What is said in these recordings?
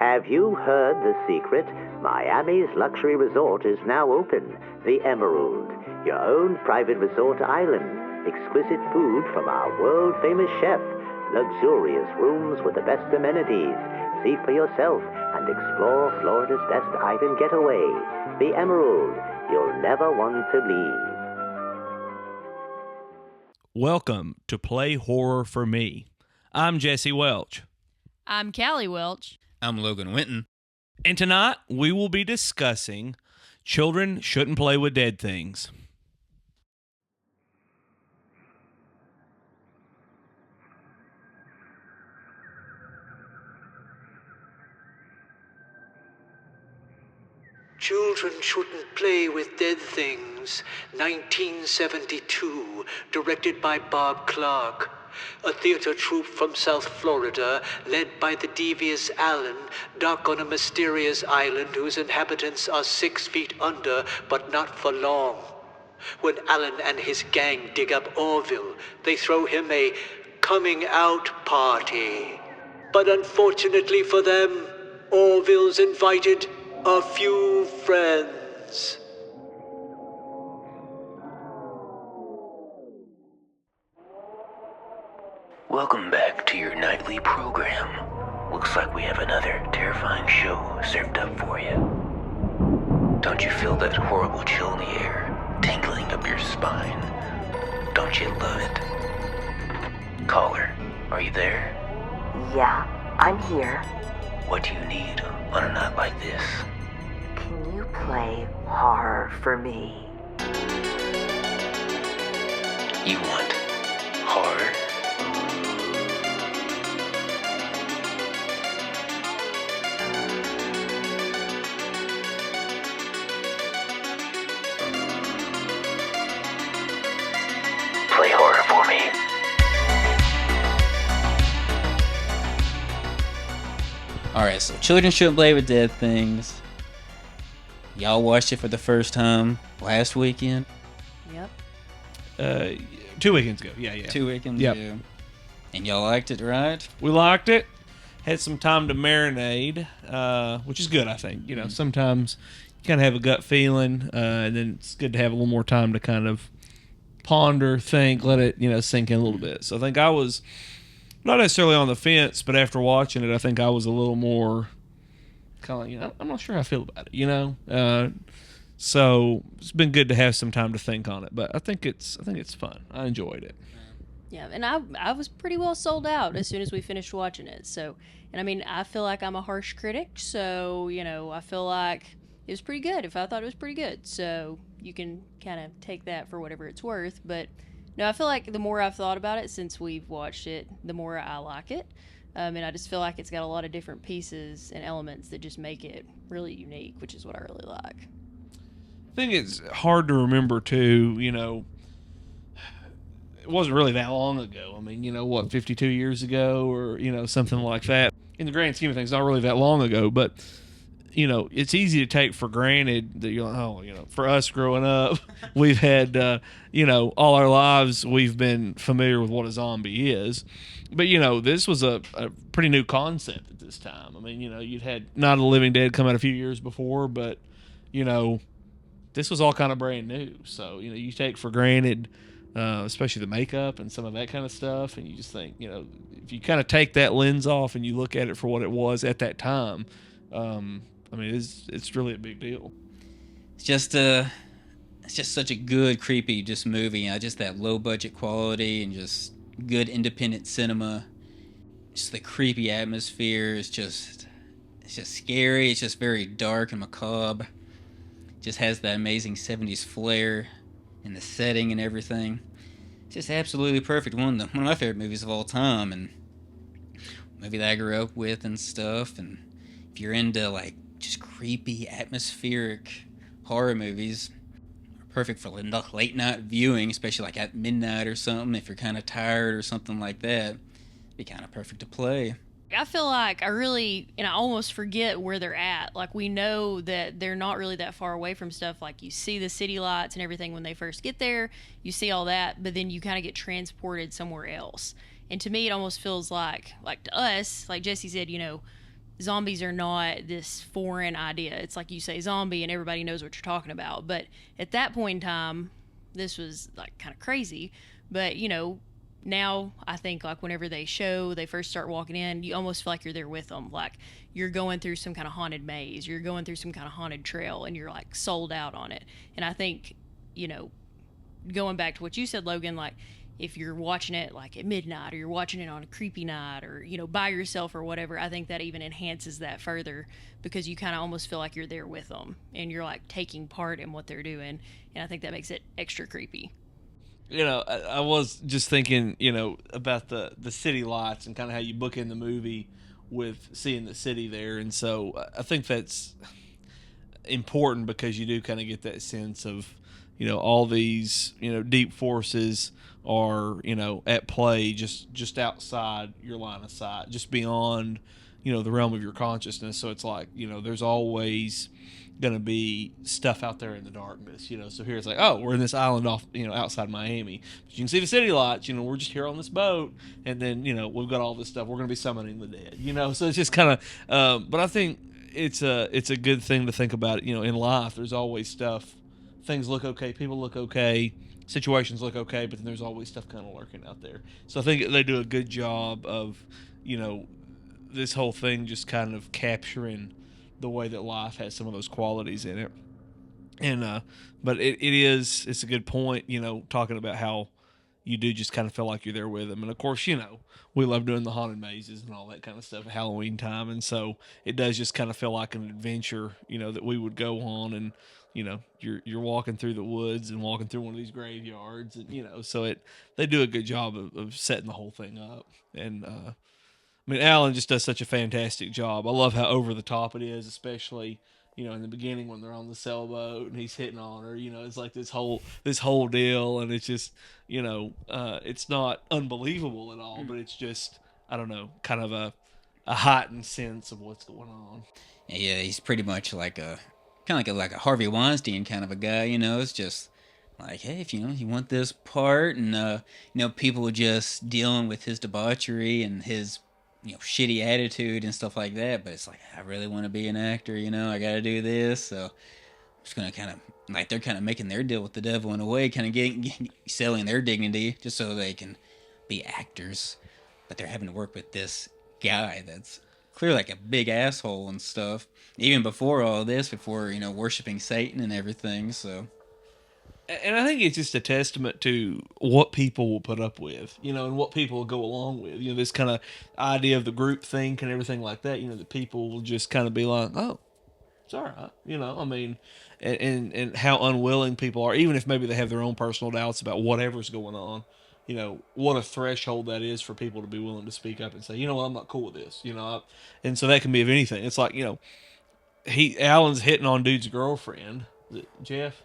Have you heard the secret? Miami's luxury resort is now open. The Emerald, your own private resort island. Exquisite food from our world-famous chef. Luxurious rooms with the best amenities. See for yourself and explore Florida's best island getaway. The Emerald, you'll never want to leave. Welcome to Play Horror for Me. I'm Jesse Welch. I'm Callie Welch. I'm Logan Winton. And tonight we will be discussing Children Shouldn't Play with Dead Things. Children Shouldn't Play with Dead Things, 1972, directed by Bob Clark. A theater troupe from South Florida, led by the devious Alan, dock on a mysterious island whose inhabitants are 6 feet under, but not for long. When Alan and his gang dig up Orville, they throw him a coming out party. But unfortunately for them, Orville's invited a few friends. Welcome back to your nightly program. Looks like we have another terrifying show served up for you. Don't you feel that horrible chill in the air, tingling up your spine? Don't you love it? Caller, are you there? Yeah, I'm here. What do you need on a night like this? Can you play horror for me? You want horror? Play horror for me. Alright, so Children Shouldn't Play with Dead Things. Y'all watched it for the first time last weekend? Yep. 2 weekends ago. Yeah. 2 weekends Yep. ago. And y'all liked it, right? We liked it. Had some time to marinate, which is good, I think. You know, sometimes you kind of have a gut feeling, and then it's good to have a little more time to kind of ponder, think, let it, sink in a little bit. So I think I was not necessarily on the fence, but after watching it, I think I was a little more kind of I'm not sure how I feel about it, So it's been good to have some time to think on it, but I think it's fun. I enjoyed it. Yeah, and I was pretty well sold out as soon as we finished watching it. So, and I mean, I feel like I'm a harsh critic, so, I feel like it was pretty good if I thought it was pretty good. So you can kind of take that for whatever it's worth. But no, I feel like the more I've thought about it since we've watched it, the more I like it. And I just feel like it's got a lot of different pieces and elements that just make it really unique, which is what I really like. I think it's hard to remember, too, it wasn't really that long ago. I mean, 52 years ago or, something like that. In the grand scheme of things, not really that long ago, but, it's easy to take for granted that you're like, for us growing up, we've had, all our lives we've been familiar with what a zombie is. But, this was a pretty new concept at this time. I mean, you'd had Night of the Living Dead come out a few years before, but, this was all kind of brand new. So, you take for granted, especially the makeup and some of that kind of stuff, and you just think, if you kind of take that lens off and you look at it for what it was at that time, it's really a big deal. It's just such a good, creepy movie. Just that low budget quality and just good independent cinema. Just the creepy atmosphere is just scary. It's just very dark and macabre. Just has that amazing 70s flair and the setting and everything. It's just absolutely perfect. One of my favorite movies of all time, and a movie that I grew up with and stuff. And if you're into like just creepy atmospheric horror movies, perfect for late night viewing, especially like at midnight or something. If you're kind of tired or something like that, it'd be kind of perfect to play. I feel like I almost forget where they're at. Like, we know that they're not really that far away from stuff. Like, you see the city lights and everything when they first get there. You see all that, but then you kind of get transported somewhere else. And to me, it almost feels like to us, like Jesse said, zombies are not this foreign idea. It's like you say zombie and everybody knows what you're talking about. But at that point in time, this was like kind of crazy. But, you know, now I think like whenever they first start walking in, you almost feel like you're there with them. Like you're going through some kind of haunted maze, you're going through some kind of haunted trail, and you're like sold out on it. And I think, you know, going back to what you said, Logan, like if you're watching it like at midnight or you're watching it on a creepy night or, you know, by yourself or whatever, I think that even enhances that further because you kind of almost feel like you're there with them and you're like taking part in what they're doing. And I think that makes it extra creepy. You know, I was just thinking, you know, about the city lights and kind of how you book in the movie with seeing the city there. And so I think that's important because you do kind of get that sense of, you know, all these, you know, deep forces are, you know, at play just outside your line of sight, just beyond, you know, the realm of your consciousness. So it's like, you know, there's always going to be stuff out there in the darkness, you know. So here it's like, oh, we're in this island off, you know, outside Miami, but you can see the city lights, you know, we're just here on this boat, and then, you know, we've got all this stuff, we're going to be summoning the dead, you know. So it's just kind of but I think it's a good thing to think about, you know, in life. There's always stuff, things look okay, people look okay, situations look okay, but then there's always stuff kind of lurking out there. So I think they do a good job of, you know, this whole thing just kind of capturing the way that life has some of those qualities in it. And but it's a good point, you know, talking about how you do just kind of feel like you're there with them. And of course, you know, we love doing the haunted mazes and all that kind of stuff at Halloween time, and so it does just kind of feel like an adventure, you know, that we would go on. And you know, you're walking through the woods and walking through one of these graveyards, and you know, so they do a good job of setting the whole thing up. And I mean, Alan just does such a fantastic job. I love how over the top it is, especially, you know, in the beginning when they're on the sailboat and he's hitting on her. You know, it's like this whole deal, and it's just, you know, it's not unbelievable at all, but it's just, I don't know, kind of a heightened sense of what's going on. Yeah, he's pretty much like a kind of like a Harvey Weinstein kind of a guy. You know, it's just like, hey, if you want this part, and you know, people just dealing with his debauchery and his, you know, shitty attitude and stuff like that, but it's like, I really want to be an actor, you know, I gotta do this, so I'm just gonna kind of, like, they're kind of making their deal with the devil in a way, kind of getting selling their dignity just so they can be actors, but they're having to work with this guy that's clearly like a big asshole and stuff, even before all this, before, you know, worshiping Satan and everything, so... And I think it's just a testament to what people will put up with, you know, and what people will go along with. You know, this kind of idea of the group think and everything like that, you know, that people will just kind of be like, oh, it's all right. You know, I mean, and how unwilling people are, even if maybe they have their own personal doubts about whatever's going on, you know, what a threshold that is for people to be willing to speak up and say, you know what, I'm not cool with this, you know. And so that can be of anything. It's like, you know, Alan's hitting on dude's girlfriend. Is it Jeff?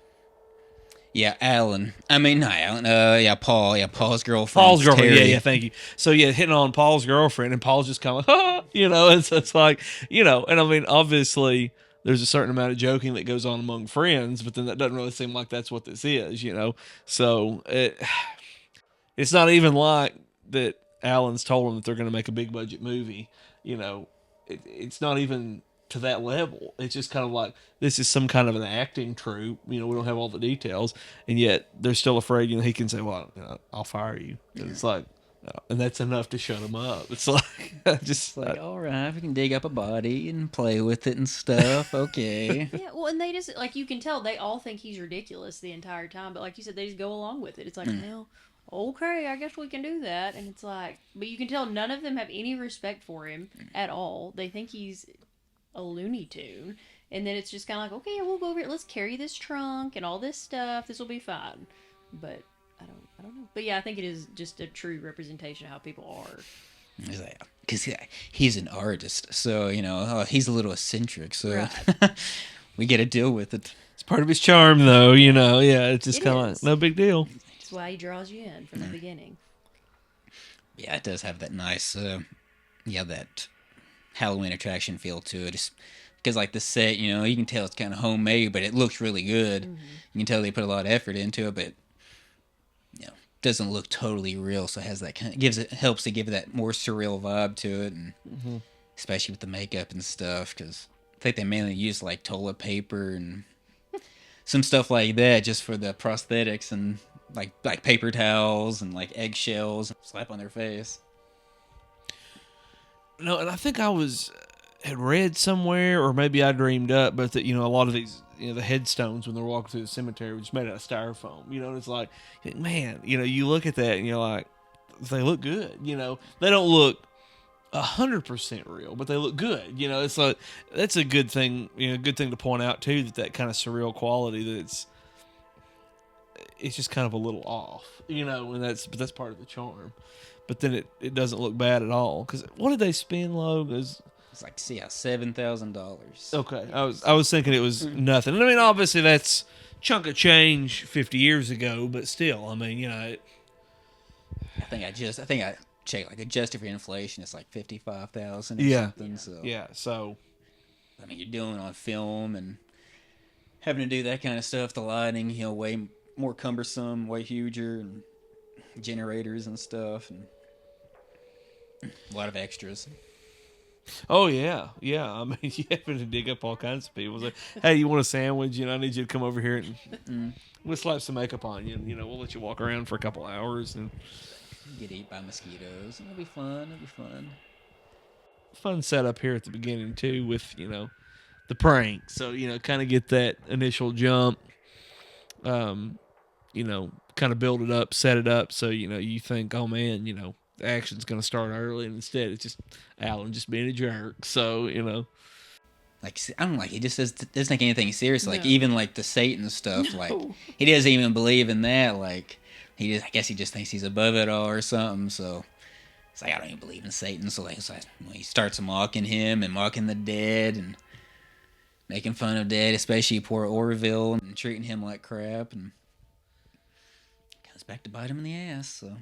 Yeah, Alan. I mean, not Alan. Yeah, Paul. Yeah, Paul's girlfriend. Paul's girlfriend. Terry. Yeah, thank you. So yeah, hitting on Paul's girlfriend, and Paul's just kind of like, you know, it's like, you know, and I mean, obviously, there's a certain amount of joking that goes on among friends, but then that doesn't really seem like that's what this is, you know. So it's not even like that. Alan's told them that they're going to make a big budget movie, you know. It's not even to that level. It's just kind of like, this is some kind of an acting troupe, you know, we don't have all the details, and yet they're still afraid, you know, he can say, well, you know, I'll fire you. And it's like, and that's enough to shut him up. It's like, just like, all right, we can dig up a body and play with it and stuff. Okay. Yeah, well, and they just, like, you can tell they all think he's ridiculous the entire time, but like you said, they just go along with it. It's like, well, okay, I guess we can do that. And it's like, but you can tell none of them have any respect for him at all. They think he's a Looney Tune, and then it's just kind of like, okay, we'll go over it. Let's carry this trunk and all this stuff. This will be fine. But I don't know. But yeah, I think it is just a true representation of how people are. Because he's an artist, so, you know, he's a little eccentric, so right. We get to deal with it. It's part of his charm, though, you know. Yeah, it's just kind of like, no big deal. That's why he draws you in from the beginning. Yeah, it does have that nice, that Halloween attraction feel to it. Just because, like, the set, you know, you can tell it's kind of homemade, but it looks really good. Mm-hmm. You can tell they put a lot of effort into it, but, you know, doesn't look totally real, so it has that kind of helps to give it that more surreal vibe to it, and especially with the makeup and stuff, because I think they mainly use like toilet paper and some stuff like that just for the prosthetics, and like paper towels and like eggshells slap on their face. No, and I think had read somewhere, or maybe I dreamed up, but that, a lot of these, the headstones when they're walking through the cemetery were just made out of styrofoam, and it's like, man, you look at that and you're like, they look good, they don't look 100% real, but they look good, it's like, that's a good thing, good thing to point out too, that kind of surreal quality, that it's just kind of a little off, and that's part of the charm. But then it doesn't look bad at all. Because what did they spend, Logue? It's like, $7,000. Okay, I was thinking it was nothing. And I mean, obviously that's chunk of change 50 years ago, but still, I mean, I think I checked, like, adjusted for inflation, it's like 55,000 or something. So so I mean, you're doing it on film and having to do that kind of stuff. The lighting, way more cumbersome, way huger, and generators and stuff, and a lot of extras. Oh yeah. I mean, you happen to dig up all kinds of people. Like, hey, you want a sandwich? I need you to come over here and we'll slap some makeup on you. And, we'll let you walk around for a couple hours and get eaten by mosquitoes. It'll be fun. Fun setup here at the beginning too, with the prank. So kind of get that initial jump. Kind of build it up, set it up, so you think, oh man, the action's gonna start early, and instead it's just Alan just being a jerk. So like, I don't like, he just doesn't take anything serious. Like, even like the Satan stuff, like No. he doesn't even believe in that. Like, I guess he just thinks he's above it all or something. So it's like, I don't even believe in Satan. So like, when he starts mocking him and mocking the dead and making fun of dead, especially poor Orville, and treating him like crap, and comes back to bite him in the ass. So,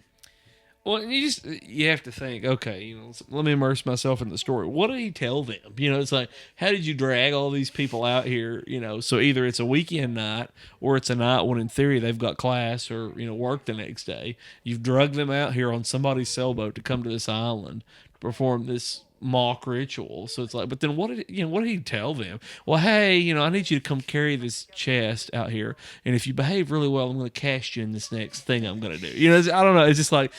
well, you have to think, okay, let me immerse myself in the story. What did he tell them? It's like, how did you drag all these people out here? So either it's a weekend night, or it's a night when in theory they've got class or work the next day. You've drugged them out here on somebody's sailboat to come to this island to perform this mock ritual. So it's like, but then what did he tell them? Well, hey, I need you to come carry this chest out here, and if you behave really well, I'm going to cast you in this next thing I'm going to do. I don't know. It's just like,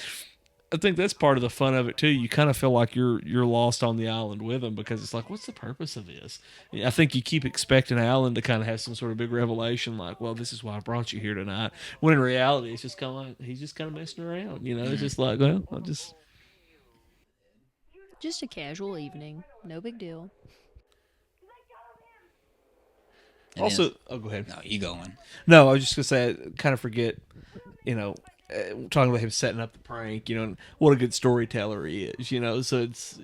I think that's part of the fun of it too. You kind of feel like you're lost on the island with them, because it's like, what's the purpose of this? I think you keep expecting Alan to kind of have some sort of big revelation, like, well, this is why I brought you here tonight. When in reality, it's just kind of like he's just kind of messing around. It's just like, well, I'll just a casual evening. No big deal. and also. then, Oh, go ahead. no, you going? No, I was just gonna say, I kind of forget, talking about him setting up the prank, and what a good storyteller he is, so it's,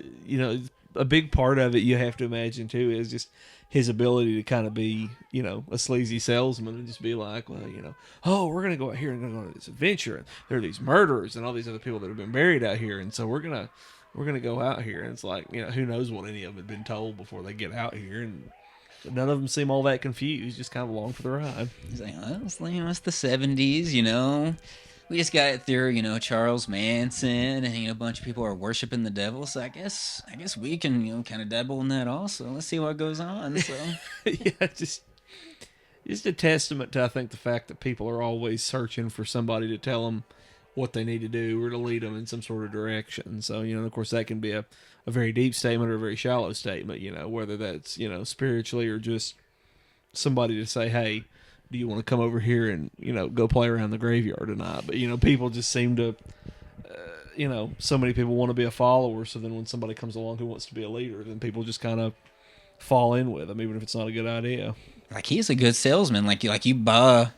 a big part of it you have to imagine too is just his ability to kind of be, a sleazy salesman and just be like, well, oh, we're gonna go out here and go on this adventure, and there are these murderers and all these other people that have been buried out here, and so we're gonna go out here, and it's like, who knows what any of them had been told before they get out here, and none of them seem all that confused, just kind of along for the ride. He's like, well, it's the 70s, We just got through, Charles Manson, and a bunch of people are worshiping the devil. So I guess we can, kind of dabble in that also. Let's see what goes on. So Yeah, just a testament to, I think, the fact that people are always searching for somebody to tell them what they need to do or to lead them in some sort of direction. So, of course, that can be a very deep statement or a very shallow statement, whether that's, spiritually or just somebody to say, hey, do you want to come over here and, go play around the graveyard tonight? But, people just seem to, so many people want to be a follower. So then when somebody comes along who wants to be a leader, then people just kind of fall in with them, even if it's not a good idea. like, he's a good salesman. Like you buy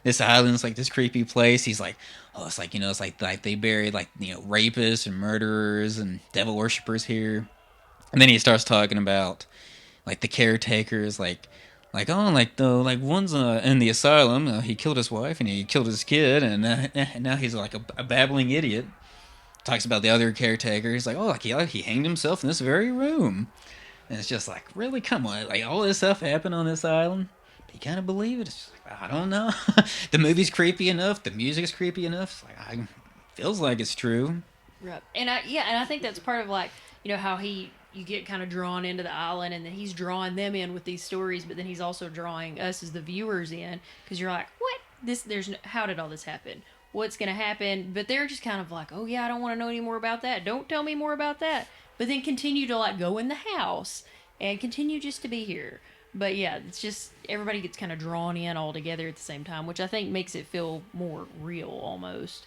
this island's like this creepy place. He's like, oh, it's like, it's like they buried like, rapists and murderers and devil worshippers here. And then he starts talking about like the caretakers, like one's in the asylum. He killed his wife and he killed his kid, and now he's like a babbling idiot. Talks about the other caretaker. He's like, oh, like he hanged himself in this very room. And it's just like, really, come on, like all this stuff happened on this island. You kind of believe it? It's like, I don't know. The movie's creepy enough. The music's creepy enough. It's like, feels like it's true. Right. And I think that's part of like, how you get kind of drawn into the island, and then he's drawing them in with these stories, but then he's also drawing us as the viewers in, because you're like, what? How did all this happen? What's going to happen? But they're just kind of like, oh yeah, I don't want to know any more about that. Don't tell me more about that. But then continue to like go in the house and continue just to be here. But yeah, it's just everybody gets kind of drawn in all together at the same time, which I think makes it feel more real almost.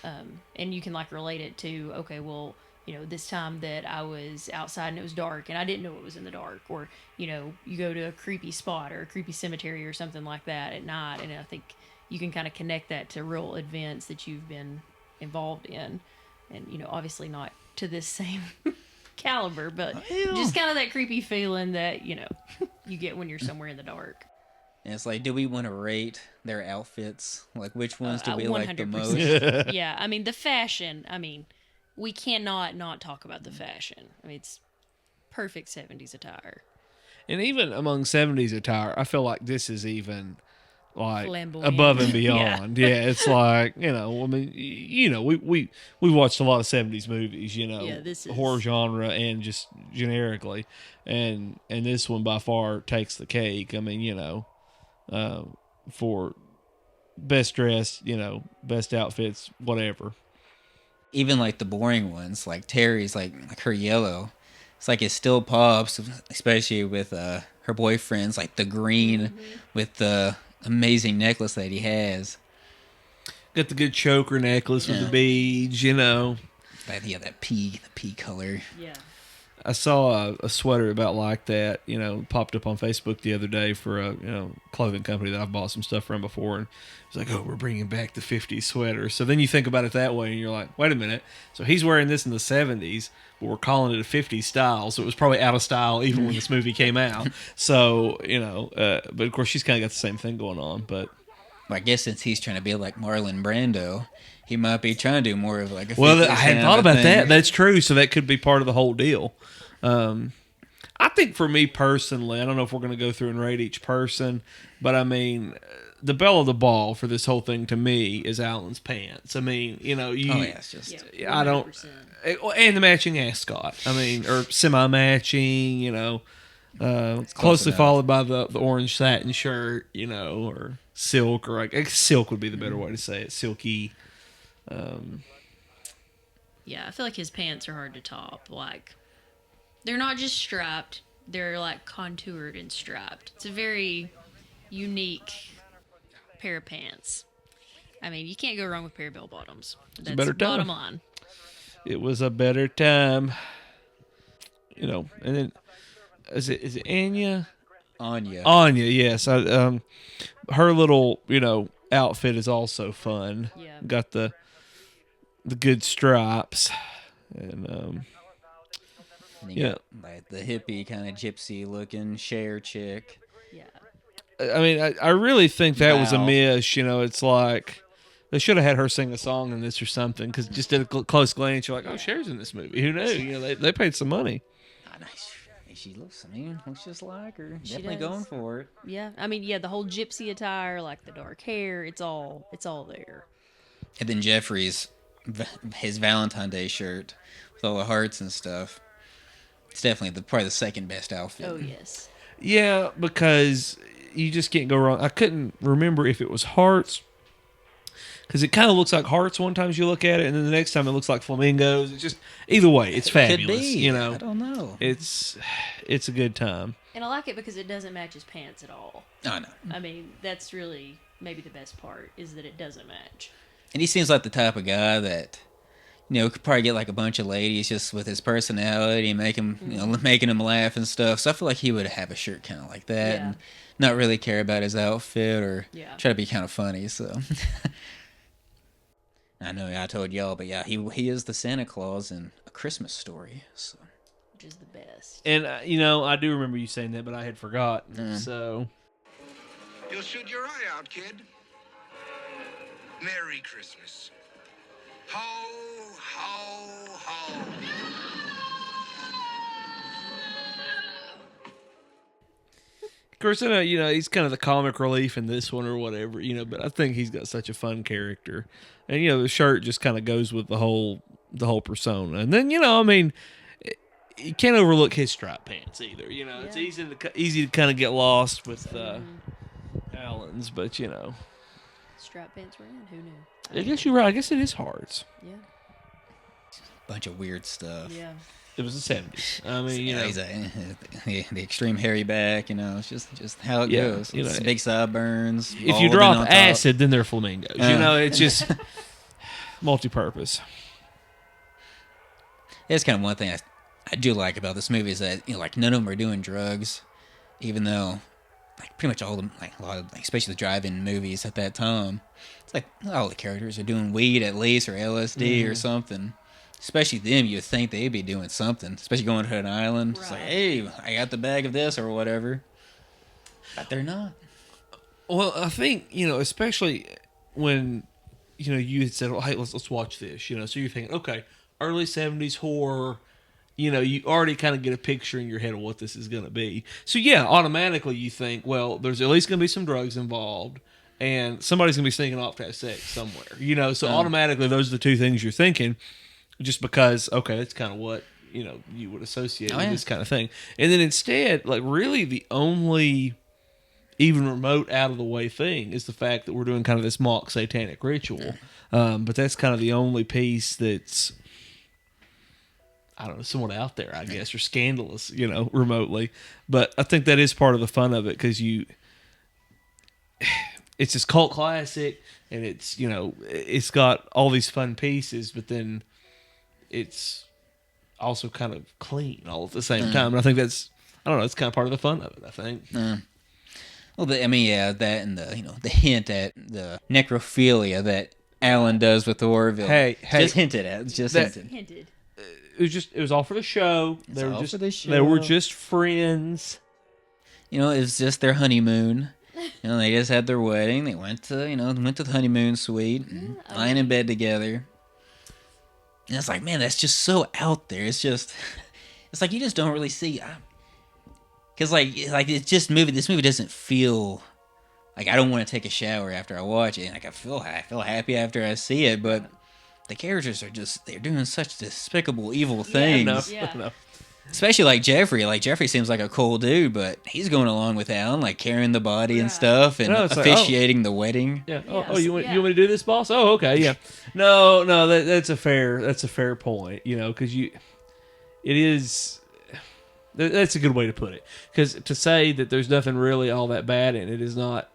And you can like relate it to, okay, well, this time that I was outside and it was dark and I didn't know it was in the dark, or, you go to a creepy spot or a creepy cemetery or something like that at night. And I think you can kind of connect that to real events that you've been involved in. And, obviously not to this same caliber, but just kind of that creepy feeling that, you get when you're somewhere in the dark. And it's like, do we want to rate their outfits? Like, which ones do we like the 100%. most? Yeah, I mean, the fashion, we cannot not talk about the fashion. It's perfect 70s attire. And even among 70s attire, I feel like this is even like Flamboyant. above and beyond. Yeah, it's like, we watched a lot of 70s movies, Yeah, this is horror genre and just generically. And this one by far takes the cake. For best dressed, best outfits, whatever. Even like the boring ones, like Terry's, like her yellow. It's like it still pops, especially with her boyfriend's, like the green with the amazing necklace that he has. Got the good choker necklace with the beads, The pea color. Yeah. I saw a sweater about like that, popped up on Facebook the other day for a clothing company that I've bought some stuff from before, and it's like, oh, we're bringing back the 50s sweater. So then you think about it that way, and you're like, wait a minute. So he's wearing this in the 70s, but we're calling it a 50s style, so it was probably out of style even when this movie came out. So, but of course she's kind of got the same thing going on. But I guess since he's trying to be like Marlon Brando, he might be trying to do more of like a 50s well, I hadn't thought about thing. that. That's true. So that could be part of the whole deal. I think for me personally, I don't know if we're going to go through and rate each person, but the belle of the ball for this whole thing to me is Alan's pants. It's just I don't, 100%. and the matching ascot. or semi-matching. Closely enough. followed by the orange satin shirt. Or silk, or I guess silk would be the better way to say it. Silky. Yeah, I feel like his pants are hard to top. Like, they're not just striped, they're like contoured and striped. It's a very unique pair of pants. You can't go wrong with a pair of bell bottoms. That's a better time. bottom line. It was a better time. And then is it Anya? Anya, yes. Her little, outfit is also fun. Yeah. Got the good stripes, and you got like the hippie kind of gypsy looking Cher chick. Yeah. I really think that was a Wow. miss. It's like they should have had her sing a song in this or something, because just at a close glance, you're like, oh, Cher's in this movie. Who knew? They paid some money. She looks just like her. She Definitely does. going for it. Yeah. The whole gypsy attire, like the dark hair, it's all there. And then Jeffrey's his Valentine's Day shirt with all the hearts and stuff. It's definitely probably the second best outfit. Oh, yes. Yeah, because you just can't go wrong. I couldn't remember if it was hearts, because it kind of looks like hearts one time you look at it, and then the next time it looks like flamingos. It's just, either way, it's fabulous. Could be. I don't know. It's a good time. And I like it because it doesn't match his pants at all. Oh, no. That's really maybe the best part, is that it doesn't match. And he seems like the type of guy that, could probably get like a bunch of ladies just with his personality and making them laugh and stuff. So I feel like he would have a shirt kind of like that and not really care about his outfit or try to be kind of funny. So I know I told y'all, but yeah, he is the Santa Claus in A Christmas Story. So. Which is the best. And, I do remember you saying that, but I had forgotten. So. You'll shoot your eye out, kid. Merry Christmas. Ho, ho, ho. Of course, he's kind of the comic relief in this one or whatever, but I think he's got such a fun character. And, the shirt just kind of goes with the whole persona. And then, you can't overlook his striped pants either. You know, it's Yeah. easy to kind of get lost with Alan's, but you know, Strap pants were in. Who knew? I guess you're right. I guess it is Hearts. Yeah. Bunch of weird stuff. Yeah. It was the 70s. I mean, you know, He's the extreme hairy back. You know, it's just how it Yeah, goes. you know, It's big sideburns. if you balding drop on top. acid, then they're flamingos. You know, it's just multi-purpose. That's kind of one thing I do like about this movie is that, you know, like none of them are doing drugs, even though like pretty much all of them, like a lot of, like, especially the drive-in movies at that time, it's like all the characters are doing weed at least or LSD or something. Especially them, you'd think they'd be doing something, especially going to an island. It's like, Right. hey, I got the bag of this or whatever, but they're not. Well, I think, you know, especially when, you know, you had said, well, hey, let's watch this, you know, so you're thinking, okay, early 70s horror, you know, you already kind of get a picture in your head of what this is going to be. So, yeah, automatically you think, well, there's at least going to be some drugs involved, and somebody's going to be sneaking off to have sex somewhere, you know, so automatically those are the two things you're thinking, just because, okay, that's kind of what, you know, you would associate with this kind of thing. And then instead, like, really the only even remote out of the way thing is the fact that we're doing kind of this mock satanic ritual. But that's kind of the only piece that's, I don't know, somewhat out there, I guess, or scandalous, you know, remotely. But I think that is part of the fun of it, because it's this cult classic, and it's, you know, it's got all these fun pieces, but then it's also kind of clean all at the same time. And I think that's, I don't know, it's kind of part of the fun of it, I think. Well, I mean, yeah, that and the, you know, the hint at the necrophilia that Alan does with Orville. Hey, just hinted at. It's just hinted. Hinted. It was all for the show. It's all for the show. They were just friends. You know, it was just their honeymoon. You know, they just had their wedding. They went to the honeymoon suite, and lying in bed together. And it's like, man, that's just so out there. It's just, it's like you just don't really see. Because like it's just this movie doesn't feel like I don't want to take a shower after I watch it. Like I feel happy after I see it, but the characters are they're doing such despicable, evil things. Yeah. Especially like Jeffrey. Like Jeffrey seems like a cool dude, but he's going along with Alan, like carrying the body and stuff, and it's like, officiating the wedding. Yeah. Yes. You want me to do this, boss? Oh, okay. Yeah. No, that's a fair point. You know, because it is. That's a good way to put it. Because to say that there's nothing really all that bad in it is not.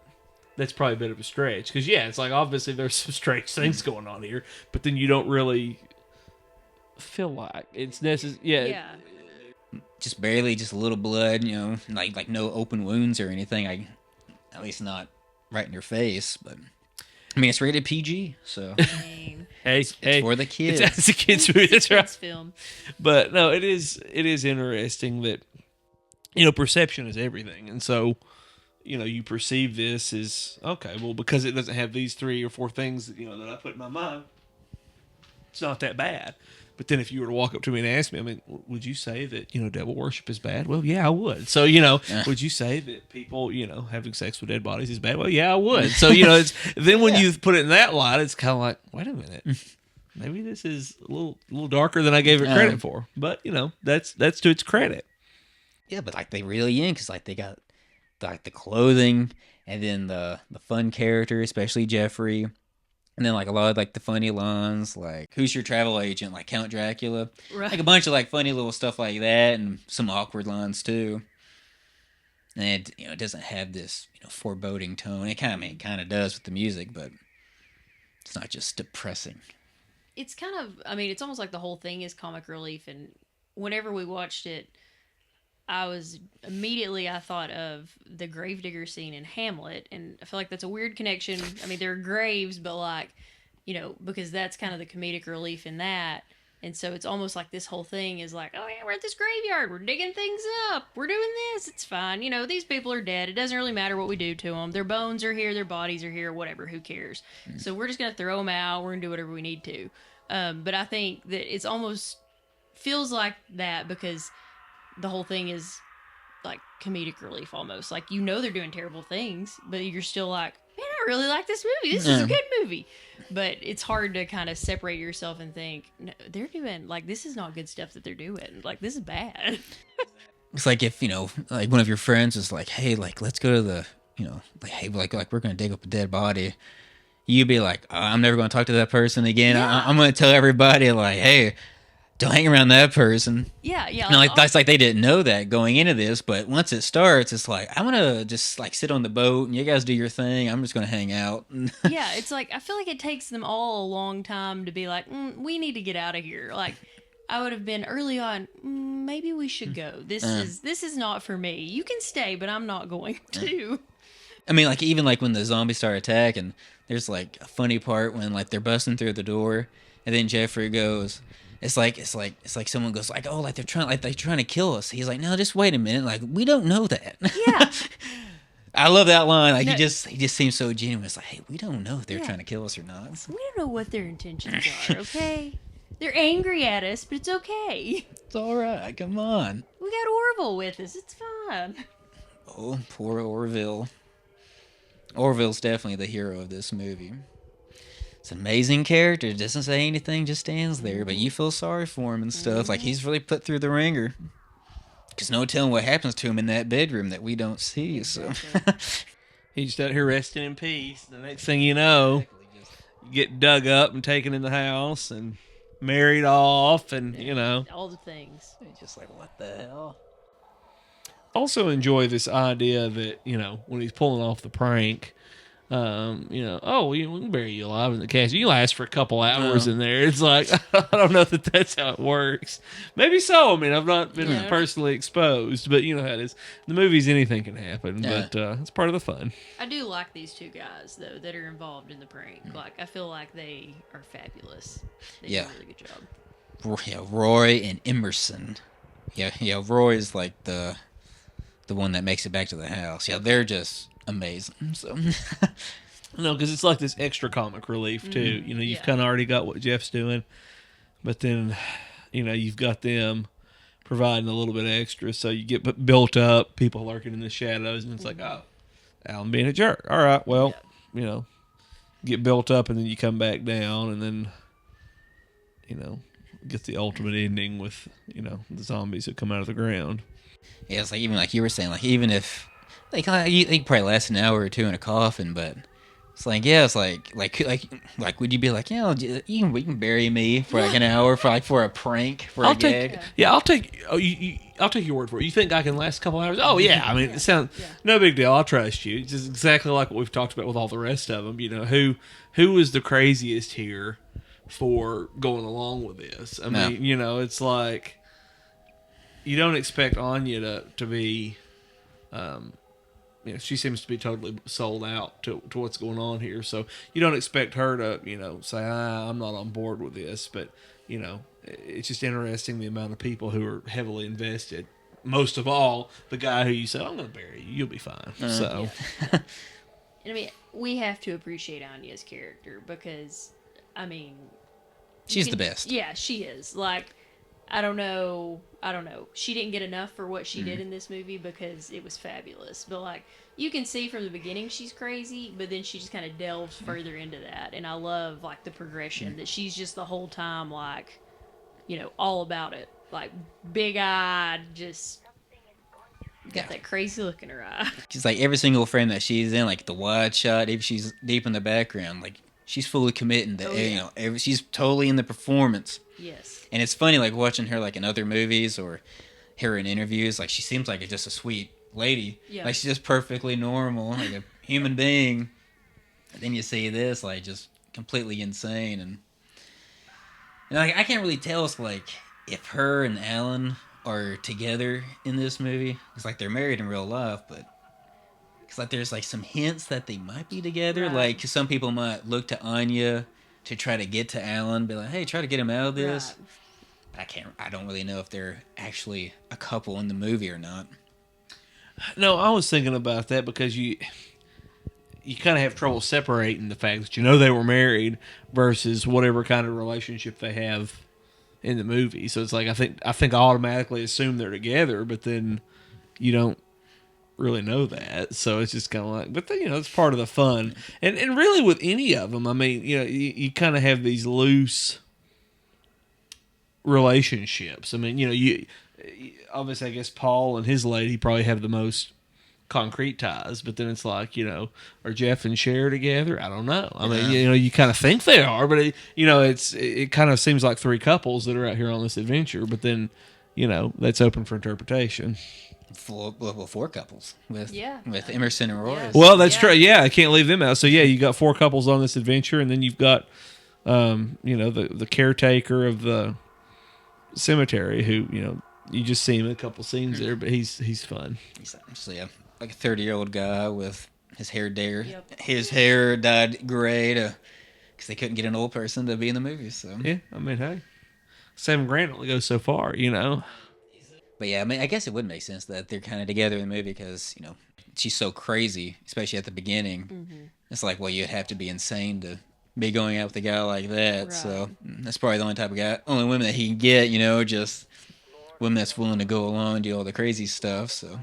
That's probably a bit of a stretch. Because it's like obviously there's some strange things going on here, but then you don't really feel like it's necessary. Yeah. Just barely, just a little blood. You know, like no open wounds or anything. At least not right in your face. But I mean, it's rated PG, so it's for the kids. It's a kids movie. That's right. Kids film. But no, it is interesting that perception is everything, and so you perceive this as okay, well, because it doesn't have these 3 or 4 things that I put in my mind, it's not that bad. But then if you were to walk up to me and ask me, I mean, would you say that devil worship is bad? Well, yeah, I would. So would you say that people having sex with dead bodies is bad? Well, yeah, I would. So it's then when you put it in that light, it's kind of like, wait a minute. Maybe this is a little darker than I gave it credit for, but that's to its credit. Yeah, but like they really in because like they got like the clothing and then the fun character, especially Jeffrey, and then like a lot of like the funny lines, like who's your travel agent, like Count Dracula, Right. like a bunch of like funny little stuff like that, and some awkward lines too. And it doesn't have this foreboding tone. It kind of does with the music, but it's not just depressing. It's kind of, it's almost like the whole thing is comic relief. And whenever we watched it, I thought of the gravedigger scene in Hamlet. And I feel like that's a weird connection. There are graves, but like, because that's kind of the comedic relief in that. And so it's almost like this whole thing is like, oh yeah, we're at this graveyard. We're digging things up. We're doing this. It's fine. These people are dead. It doesn't really matter what we do to them. Their bones are here. Their bodies are here. Whatever. Who cares? So we're just going to throw them out. We're going to do whatever we need to. But I think that it's almost feels like that because the whole thing is like comedic relief almost. Like, they're doing terrible things, but you're still like, man, I really like this movie. This is a good movie. But it's hard to kind of separate yourself and think, no, they're doing, like, this is not good stuff that they're doing. Like, this is bad. It's like if, like one of your friends is like, hey, like, let's go to the, like, hey, like we're going to dig up a dead body. You'd be like, I'm never going to talk to that person again. Yeah. I'm going to tell everybody, like, hey, don't hang around that person. Yeah. And like, that's like they didn't know that going into this, but once it starts, it's like, I'm going to just like sit on the boat and you guys do your thing. I'm just going to hang out. Yeah, it's like, I feel like it takes them all a long time to be like, we need to get out of here. Like, I would have been early on, maybe we should go. This is not for me. You can stay, but I'm not going to. I mean, like, even like when the zombies start attacking, there's like a funny part when like they're busting through the door and then Jeffrey goes, it's like someone goes like, oh, like they're trying to kill us. He's like, no, just wait a minute. Like, we don't know that. Yeah. I love that line. Like, No. he just seems so genuine. It's like, hey, we don't know if they're trying to kill us or not. We don't know what their intentions are, okay? They're angry at us, but it's okay. It's all right. Come on. We got Orville with us. It's fine. Oh, poor Orville. Orville's definitely the hero of this movie. It's an amazing character. Doesn't say anything, just stands there. But you feel sorry for him and stuff. Like, he's really put through the ringer. Because no telling what happens to him in that bedroom that we don't see. So He's just out here resting in peace. The next thing you know, you get dug up and taken in the house and married off, and all the things. just like, what the hell? Also enjoy this idea that when he's pulling off the prank, oh, we can bury you alive in the casket. You last for a couple hours in there. It's like, I don't know that that's how it works. Maybe so. I mean, I've not been personally exposed, but you know how it is. In the movies, anything can happen, but it's part of the fun. I do like these two guys, though, that are involved in the prank. Like, I feel like they are fabulous. They do a really good job. Yeah, Roy and Emerson. Yeah, Roy is like the one that makes it back to the house. Yeah, they're just amazing. So No, because it's like this extra comic relief too. You've kind of already got what Jeff's doing, but then you've got them providing a little bit extra, so you get built up, people lurking in the shadows, and it's like, oh, Alan being a jerk. All right, well, get built up, and then you come back down, and then get the ultimate ending with the zombies that come out of the ground. Yeah, it's like, even like you were saying, like, even if they could probably last an hour or two in a coffin, but it's like, yeah, it's like would you be like, we can bury me for like an hour for a prank, for a gag? I'll take your word for it. You think I can last a couple hours? Oh yeah, I mean, it sounds no big deal. I'll trust you. It's just exactly like what we've talked about with all the rest of them. Who is the craziest here for going along with this? I mean, it's like, you don't expect Anya to be, she seems to be totally sold out to what's going on here. So you don't expect her to, say, I'm not on board with this. But, it's just interesting the amount of people who are heavily invested. Most of all, the guy who you said, I'm going to bury you. You'll be fine. So, I mean, we have to appreciate Anya's character because, I mean, she's the best. Yeah, she is. Like, I don't know. She didn't get enough for what she did in this movie because it was fabulous. But, like, you can see from the beginning she's crazy, but then she just kind of delves further into that. And I love, like, the progression that she's just the whole time, like, all about it. Like, big-eyed, just got that crazy look in her eye. She's like, every single frame that she's in, like the wide shot, if she's deep in the background, like, she's fully committing to, she's totally in the performance. Yes. And it's funny, like, watching her, like, in other movies or her in interviews, like, she seems like just a sweet lady. Yeah. Like, she's just perfectly normal, like a human being. And then you see this, like, just completely insane. And like, I can't really tell, it's like, if her and Alan are together in this movie. It's like they're married in real life, but it's like there's, like, some hints that they might be together. Right. Like, some people might look to Anya to try to get to Alan, be like, hey, try to get him out of this. Right. I don't really know if they're actually a couple in the movie or not. No, I was thinking about that because you kind of have trouble separating the fact that they were married versus whatever kind of relationship they have in the movie. So it's like I think I automatically assume they're together, but then you don't really know that. So it's just kind of like, but then, it's part of the fun. And really with any of them, I mean, you kind of have these loose relationships. I mean, you obviously, I guess Paul and his lady probably have the most concrete ties, but then it's like, are Jeff and Cher together? I don't know. I mean, you kind of think they are, but it kind of seems like three couples that are out here on this adventure, but then, that's open for interpretation. Four couples with Yeah. with Emerson and Roy. Yes. Well, that's Yeah. true. Yeah, I can't leave them out. So yeah, you got four couples on this adventure, and then you've got, the caretaker of the cemetery who, you just see him in a couple scenes there, but he's fun. He's actually like a 30-year-old guy with his hair Yep. his hair dyed gray because they couldn't get an old person to be in the movie. So Yeah, I mean, hey, $7,000 only goes so far, But yeah, I mean, I guess it would make sense that they're kind of together in the movie because she's so crazy, especially at the beginning. Mm-hmm. It's like, well, you'd have to be insane to be going out with a guy like that. Right. So that's probably the only type of guy, only women that he can get. Just women that's willing to go along and do all the crazy stuff. So.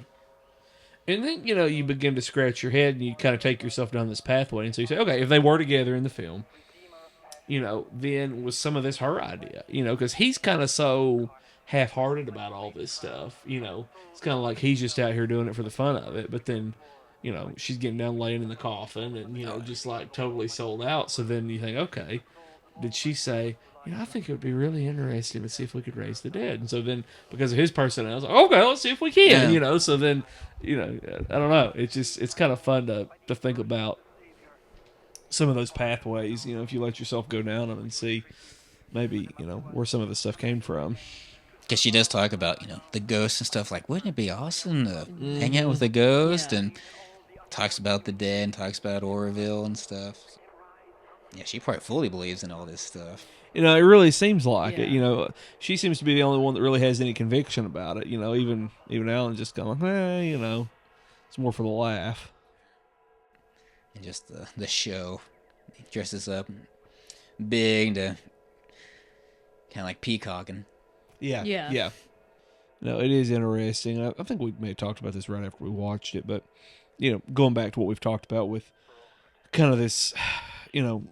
And then, you begin to scratch your head and you kind of take yourself down this pathway. And so you say, okay, if they were together in the film, then was some of this her idea? Because he's kind of so half-hearted about all this stuff. It's kind of like he's just out here doing it for the fun of it. But then, she's getting down laying in the coffin and, just like totally sold out. So then you think, okay, did she say, I think it would be really interesting to see if we could raise the dead. And so then, because of his personality, I was like, okay, let's see if we can, Yeah. So then, I don't know. It's kind of fun to think about some of those pathways, if you let yourself go down them and see maybe, where some of the stuff came from. Because she does talk about, the ghosts and stuff. Like, wouldn't it be awesome to hang out with a ghost? Yeah. And talks about the dead and talks about Orville and stuff. Yeah, she probably fully believes in all this stuff. It really seems like it. Yeah. She seems to be the only one that really has any conviction about it. Even Alan just going, it's more for the laugh. And just the show. He dresses up big to kind of like peacocking. Yeah. Yeah. Yeah. No, it is interesting. I think we may have talked about this right after we watched it, but, going back to what we've talked about with kind of this,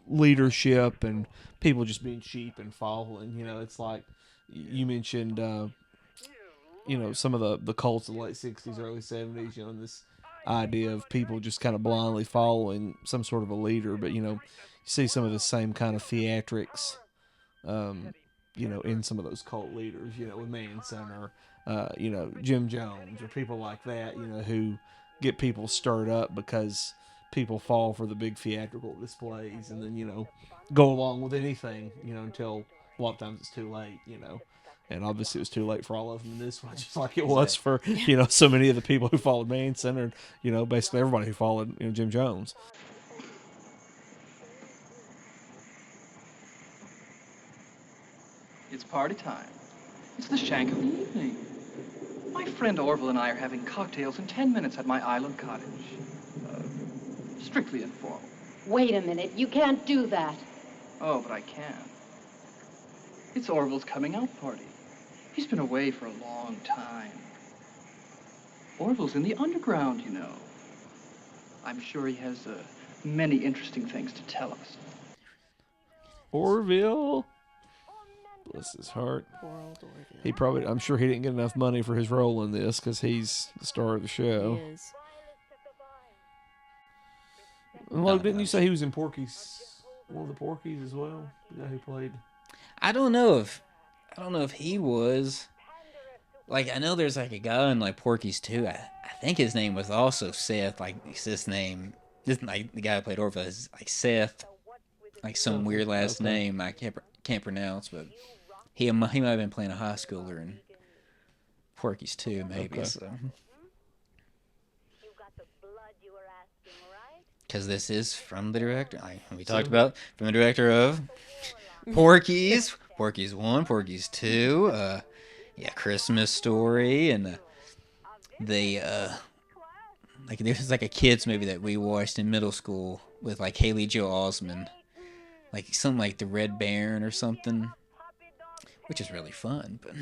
leadership and people just being sheep and following, it's like you mentioned, some of the cults of the late 60s, early 70s, and this idea of people just kind of blindly following some sort of a leader. But, you see some of the same kind of theatrics, in some of those cult leaders, with Manson or, Jim Jones or people like that, who get people stirred up because people fall for the big theatrical displays and then, go along with anything, until a lot of times it's too late, And obviously it was too late for all of them in this one, just like it was for, so many of the people who followed Manson or, basically everybody who followed, Jim Jones. It's party time. It's the shank of the evening. My friend Orville and I are having cocktails in 10 minutes at my island cottage. Strictly informal. Wait a minute. You can't do that. Oh, but I can. It's Orville's coming out party. He's been away for a long time. Orville's in the underground, I'm sure he has many interesting things to tell us. Orville. Bless his heart. Poor old Orville. He probably, I'm sure he didn't get enough money for his role in this because he's the star of the show. He is. And Lo, didn't you say he was in Porky's, one of the Porkies as well? The guy who played. I don't know if he was. Like, I know there's like a guy in like Porky's too. I think his name was also Seth. Like, his name, this like the guy who played Orville is like Seth, like some weird last name I can't pronounce, but he might have been playing a high schooler in Porky's too, maybe. Okay. So. Because this is from the director. We talked about from the director of Porky's, Porky's 1, Porky's 2, Christmas Story, and like there's like a kids movie that we watched in middle school with like Haley Joel Osment, like something like The Red Baron or something, which is really fun. But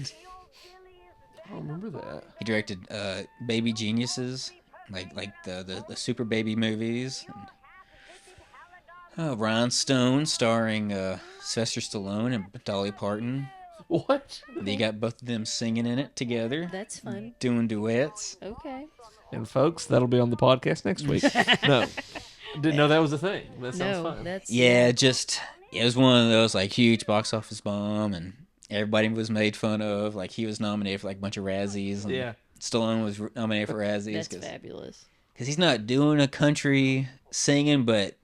I don't remember that. he directed Baby Geniuses like the Super Baby movies. And, Rhinestone, starring Sylvester Stallone and Dolly Parton. What? They got both of them singing in it together. That's fun. Doing duets. Okay. And folks, that'll be on the podcast next week. No, didn't know that was a thing. That sounds No, fun. that's Yeah, it was one of those like huge box office bomb, and everybody was made fun of. Like he was nominated for like a bunch of Razzies, and Yeah. Stallone was nominated for Razzies. That's fabulous. Because he's not doing a country singing, but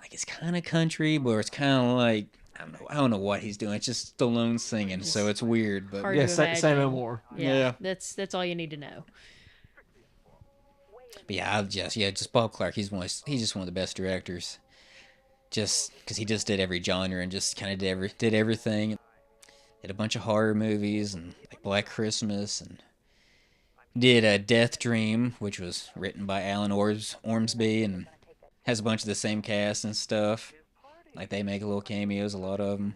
like it's kind of country, but it's kind of like I don't know what he's doing. It's just Stallone singing, so it's weird. But Hard Yeah, to say no imagine. more. Yeah, that's all you need to know. But yeah, just Bob Clark. He's just one of the best directors. Just because he just did every genre and just kind of did everything. Did a bunch of horror movies and like Black Christmas, and did a Death Dream, which was written by Alan Ormsby and has a bunch of the same cast and stuff. Like they make little cameos, a lot of them.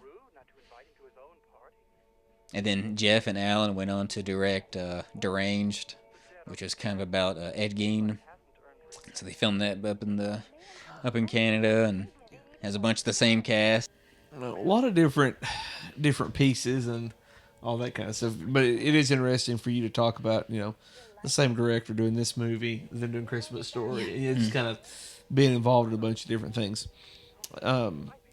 And then Jeff and Alan went on to direct Deranged, which was kind of about Ed Gein. So they filmed that up in Canada, and has a bunch of the same cast. A lot of different pieces and all that kind of stuff. But it is interesting for you to talk about, the same director doing this movie, then doing Christmas Story. It's kind of being involved in a bunch of different things.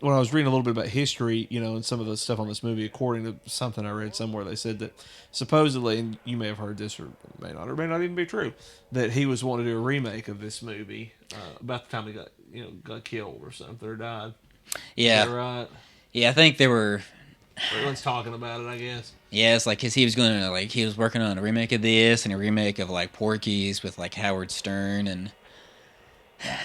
When I was reading a little bit about history, and some of the stuff on this movie, according to something I read somewhere, they said that supposedly, and you may have heard this or may not even be true, that he was wanting to do a remake of this movie about the time he got killed or something or died. Yeah. Is that right? Yeah, I think they were. Everyone's talking about it, I guess. Yeah, it's like because he was working on a remake of this and a remake of like Porky's with like Howard Stern and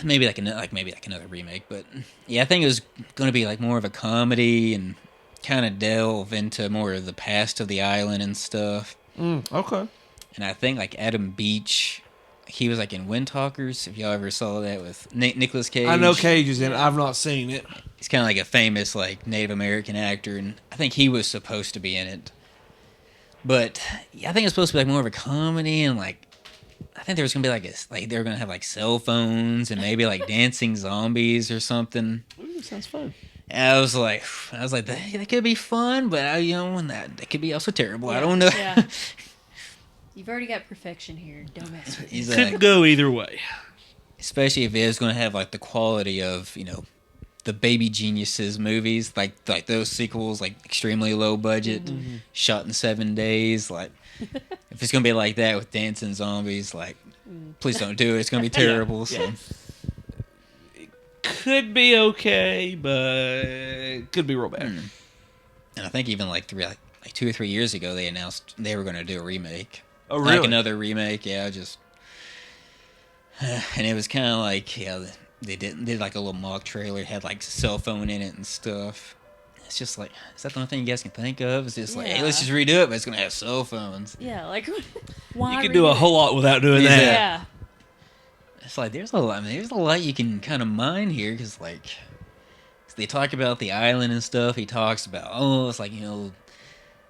maybe another remake. But yeah, I think it was going to be like more of a comedy and kind of delve into more of the past of the island and stuff. Okay. And I think like Adam Beach, he was like in Windtalkers. If y'all ever saw that with Nicolas Cage. I know Cage is in it. I've not seen it. He's kind of like a famous like Native American actor, and I think he was supposed to be in it. But yeah, I think it's supposed to be like more of a comedy, and like I think there was gonna be like they were gonna have like cell phones and maybe like dancing zombies or something. Ooh, sounds fun. And I was like that could be fun, but and that could be also terrible. I don't know. Yeah. You've already got perfection here. Don't mess with it. Exactly. Could go either way. Especially if it is going to have like the quality of the Baby Geniuses movies, like those sequels, like extremely low budget, shot in 7 days. Like if it's going to be like that with dancing zombies, like please don't do it. It's going to be terrible. Yeah. So. It could be okay, but it could be real bad. And I think even like 2 or 3 years ago, they announced they were going to do a remake. Oh, really? Like another remake, yeah. And it was kind of like, they did like a little mock trailer, had like cell phone in it and stuff. It's just like, is that the only thing you guys can think of? It's just like, hey, let's just redo it, but it's gonna have cell phones. Yeah, like why? You could do a whole lot without doing that. Yeah. It's like there's a lot you can kind of mine here, because like they talk about the island and stuff. He talks about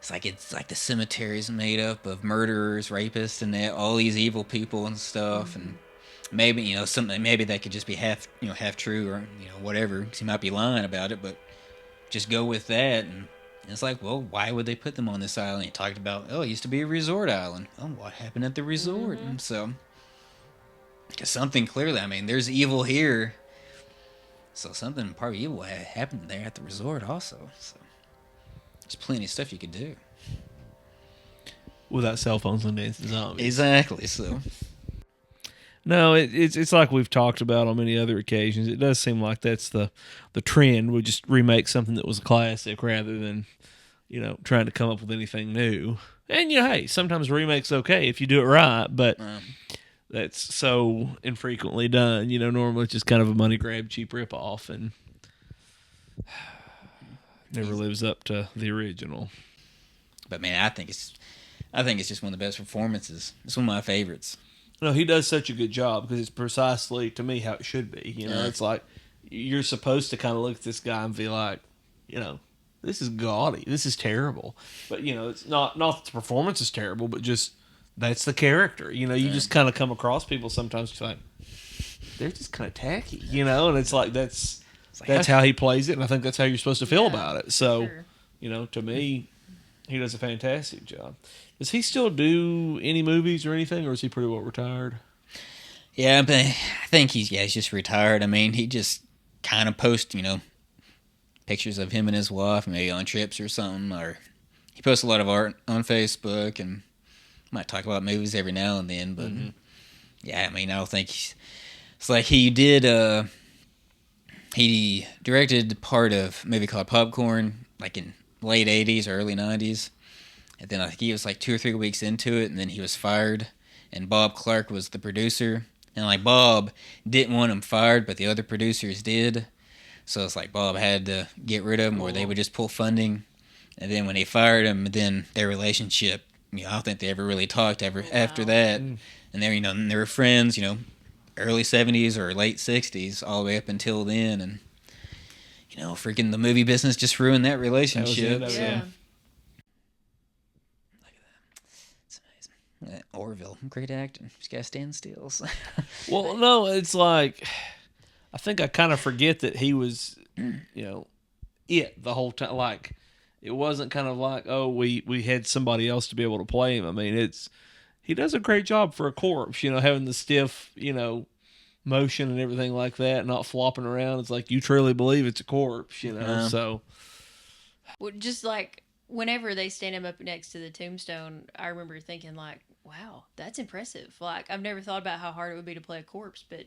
it's like the cemetery's made up of murderers, rapists, and all these evil people and stuff. And maybe something maybe that could just be half true or whatever, because he might be lying about it, but just go with that. And it's like, well, why would they put them on this island? He talked about, it used to be a resort island. Oh, what happened at the resort? And so, because something clearly, there's evil here, so something probably evil happened there at the resort also. So there's plenty of stuff you could do Without cell phones and dancing zombies. Exactly. So no, it's like we've talked about on many other occasions. It does seem like that's the trend. We just remake something that was a classic rather than trying to come up with anything new. And hey, sometimes a remake's okay if you do it right, but that's so infrequently done. Normally it's just kind of a money grab, cheap ripoff, and never lives up to the original. But man, I think it's just one of the best performances. It's one of my favorites. No, he does such a good job because it's precisely, to me, how it should be. It's like you're supposed to kind of look at this guy and be like, this is gaudy. This is terrible. But, it's not that the performance is terrible, but just that's the character. You know, you just kind of come across people sometimes like they're just kind of tacky, you know, and it's like that's how he plays it, and I think that's how you're supposed to feel about it. So, sure. you know, to me, he does a fantastic job. Does he still do any movies or anything, or is he pretty well retired? Yeah, but I think he's just retired. I mean, he just kind of posts, pictures of him and his wife, maybe on trips or something, or he posts a lot of art on Facebook and might talk about movies every now and then. But yeah, I mean, I don't think it's like he did. He directed part of a movie called Popcorn, like in late '80s or early '90s, and then I think he was like 2 or 3 weeks into it, and then he was fired. And Bob Clark was the producer, and like Bob didn't want him fired, but the other producers did. So it's like Bob had to get rid of him, or they would just pull funding. And then when they fired him, then their relationship, I don't think they ever really talked after that. And they, they were friends, early '70s or late '60s, all the way up until then. And freaking the movie business just ruined that relationship. Yeah. Look at that. It's amazing. Orville, great acting. Just gotta stand still. Well, no, it's like I think I kind of forget that he was, it the whole time. Like it wasn't kind of like, oh, we had somebody else to be able to play him. I mean, he does a great job for a corpse. Having the stiff, motion and everything like that, not flopping around. It's like you truly believe it's a corpse, So, Well, just like whenever they stand him up next to the tombstone, I remember thinking like, "Wow, that's impressive." Like I've never thought about how hard it would be to play a corpse, but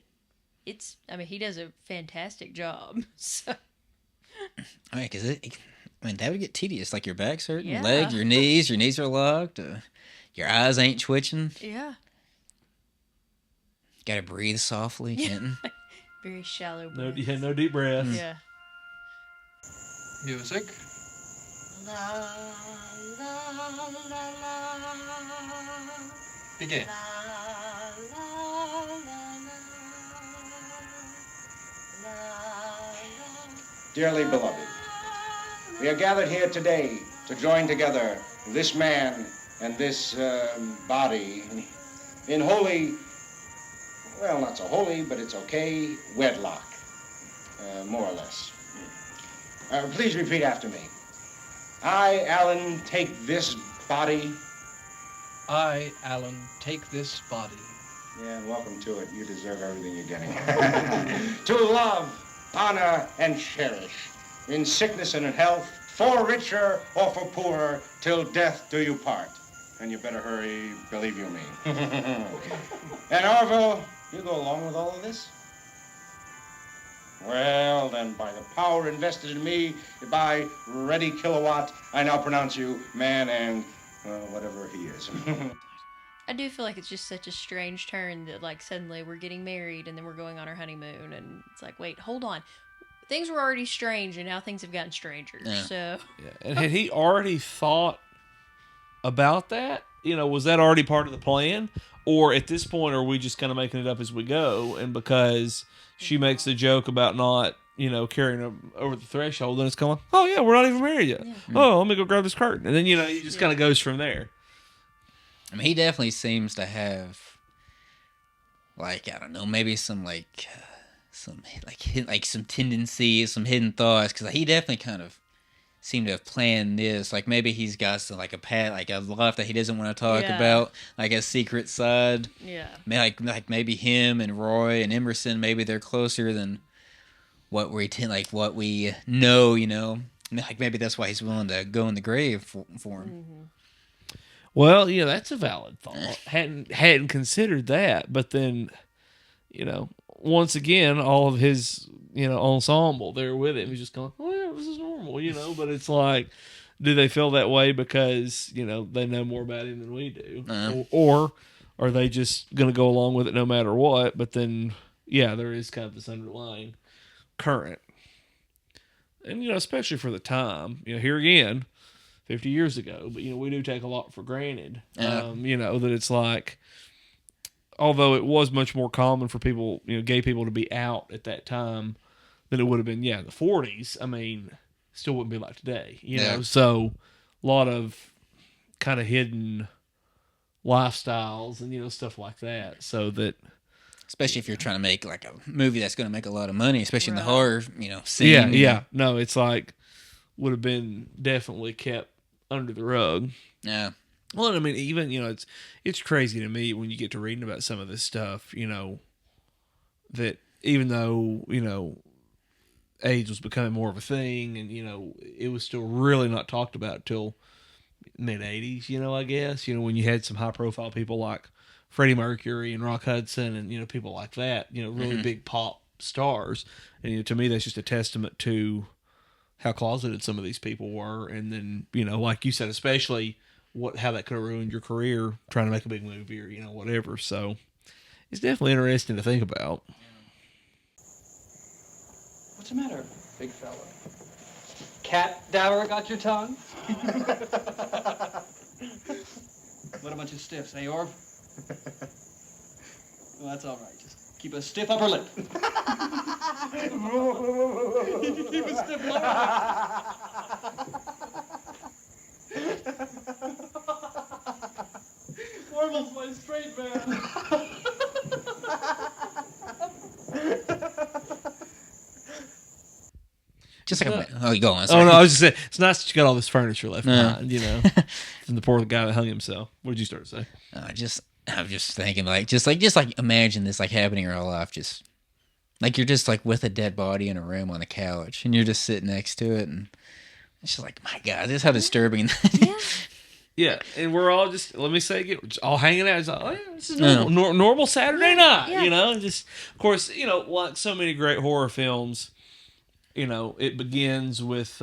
he does a fantastic job. So, I mean, that would get tedious. Like your back's hurting, Yeah. leg, your knees are locked, your eyes ain't twitching. yeah, Got to breathe softly, Kenton. very shallow breath. no deep breath. Yeah. Music. Begin. Dearly beloved, we are gathered here today to join together this man and this body in holy, well, not so holy, but it's okay, wedlock, more or less. Please repeat after me. I, Alan, take this body. I, Alan, take this body. Yeah, welcome to it. You deserve everything you're getting. To love, honor, and cherish, in sickness and in health, for richer or for poorer, till death do you part. And you better hurry, believe you me. And Orville, you go along with all of this? Well, then, by the power invested in me, by Ready Kilowatt, I now pronounce you man and whatever he is. I do feel like it's just such a strange turn that like suddenly we're getting married and then we're going on our honeymoon and it's like, wait, hold on. Things were already strange and now things have gotten stranger. Yeah. So Yeah. And had he already thought about that? Was that already part of the plan? Or at this point, are we just kind of making it up as we go? And because she makes a joke about not, carrying him over the threshold, then it's kind of like, oh, yeah, we're not even married yet. Yeah. Oh, let me go grab this curtain. And then, he just kind of goes from there. I mean, he definitely seems to have, like, I don't know, maybe some some tendencies, some hidden thoughts, because he definitely kind of seemed to have planned this. Like maybe he's got some like a life that he doesn't want to talk about, like a secret side. yeah. Like maybe him and Roy and Emerson, maybe they're closer than what we know. Like maybe that's why he's willing to go in the grave for him. Mm-hmm. Well, that's a valid thought. Hadn't considered that, but then, once again, all of his, ensemble there with him, he's just going, oh yeah, this is normal, But it's like, do they feel that way because they know more about him than we do, or are they just going to go along with it no matter what? But then, yeah, there is kind of this underlying current, and especially for the time, here again. 50 years ago, but we do take a lot for granted. That it's like, although it was much more common for people, gay people to be out at that time than it would have been, in the 40s. I mean, still wouldn't be like today, know. So a lot of kind of hidden lifestyles and stuff like that. So that, especially if you're trying to make like a movie that's going to make a lot of money, especially in the horror, scene. Yeah. No, it's like would have been definitely kept under the rug. Yeah. Well, I mean, even it's crazy to me when you get to reading about some of this stuff. That even though AIDS was becoming more of a thing, and it was still really not talked about till mid '80s. I guess when you had some high profile people like Freddie Mercury and Rock Hudson, and people like that. Really big pop stars, and to me that's just a testament to how closeted some of these people were, and then like you said, especially how that could have ruined your career trying to make a big movie or whatever. So it's definitely interesting to think about. What's the matter, big fella? Cat dower got your tongue? What a bunch of stiffs, eh, Orv? Well, that's all right. Just keep a stiff upper lip. Keep a stiff upper lip. Orville's my straight man. Just like you go on. Sorry. Oh no, I was just saying it's nice that you got all this furniture left behind, from the poor guy that hung himself. What did you start to say? I'm just thinking just imagine this like happening in real life. Just like you're just like with a dead body in a room on a couch, and you're just sitting next to it, and it's just like, my God, this is how disturbing. Yeah, and we're all just, let me say again, we're just all hanging out. It's like, oh yeah, this is normal Saturday night. Just of course, like so many great horror films. It begins with,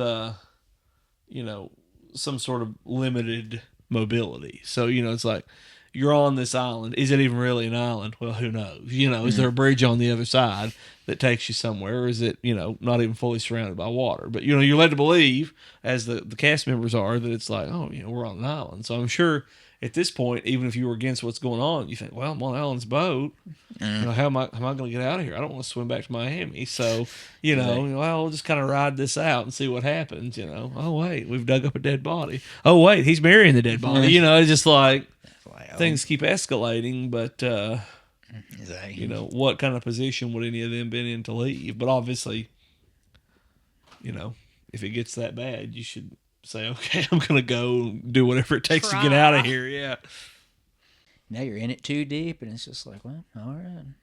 some sort of limited mobility. So, it's like, you're on this island. Is it even really an island? Well, who knows? Is there a bridge on the other side that takes you somewhere? Or is it, not even fully surrounded by water? But, you're led to believe, as the cast members are, that it's like, oh, we're on an island. So I'm sure at this point, even if you were against what's going on, you think, well, I'm on Alan's boat. How am I going to get out of here? I don't want to swim back to Miami. So, well, we'll just kind of ride this out and see what happens. Oh, wait, we've dug up a dead body. Oh, wait, he's burying the dead body. It's just like things keep escalating. But, what kind of position would any of them been in to leave? But obviously, if it gets that bad, you should say, okay, I'm going to go do whatever it takes to get out of here. Yeah. Now you're in it too deep, and it's just like, well, all right. I'm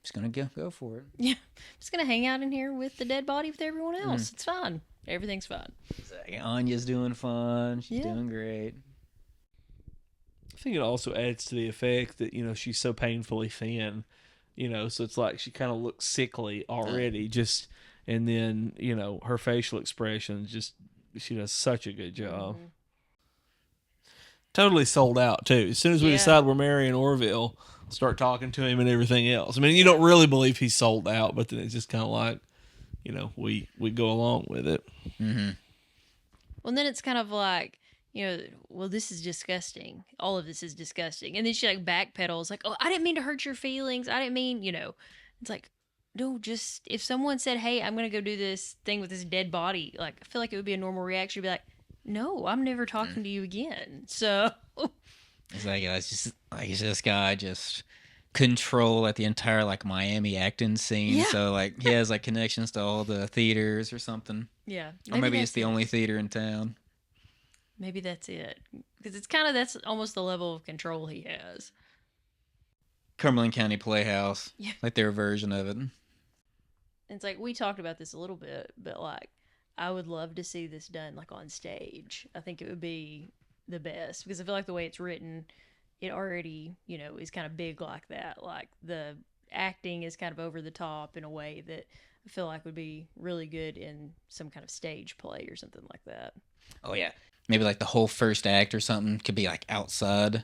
just going to go for it. Yeah. I'm just going to hang out in here with the dead body with everyone else. It's fine. Everything's fine. Exactly. Anya's doing fun. She's doing great. I think it also adds to the effect that, she's so painfully thin, so it's like she kind of looks sickly already, and then, her facial expressions she does such a good job. Totally sold out too. As soon as we decide we're marrying Orville, start talking to him and everything else. I mean, you don't really believe he's sold out, but then it's just kind of like, we go along with it. Well, and then it's kind of like, well, this is disgusting. All of this is disgusting. And then she like backpedals, like, oh, I didn't mean to hurt your feelings. I didn't mean, it's like, no, just if someone said, hey, I'm going to go do this thing with this dead body, like, I feel like it would be a normal reaction to be like, no, I'm never talking to you again. So it's like, it's just like, is this guy just control at the entire like Miami acting scene? So like he has like connections to all the theaters or something. Yeah. Or maybe it's the only theater in town. Maybe that's it. Because that's almost the level of control he has. Cumberland County Playhouse. Yeah. Like their version of it. It's like, we talked about this a little bit, but like, I would love to see this done like on stage. I think it would be the best because I feel like the way it's written, it already, is kind of big like that. Like the acting is kind of over the top in a way that I feel like would be really good in some kind of stage play or something like that. Oh yeah. Maybe like the whole first act or something could be like outside.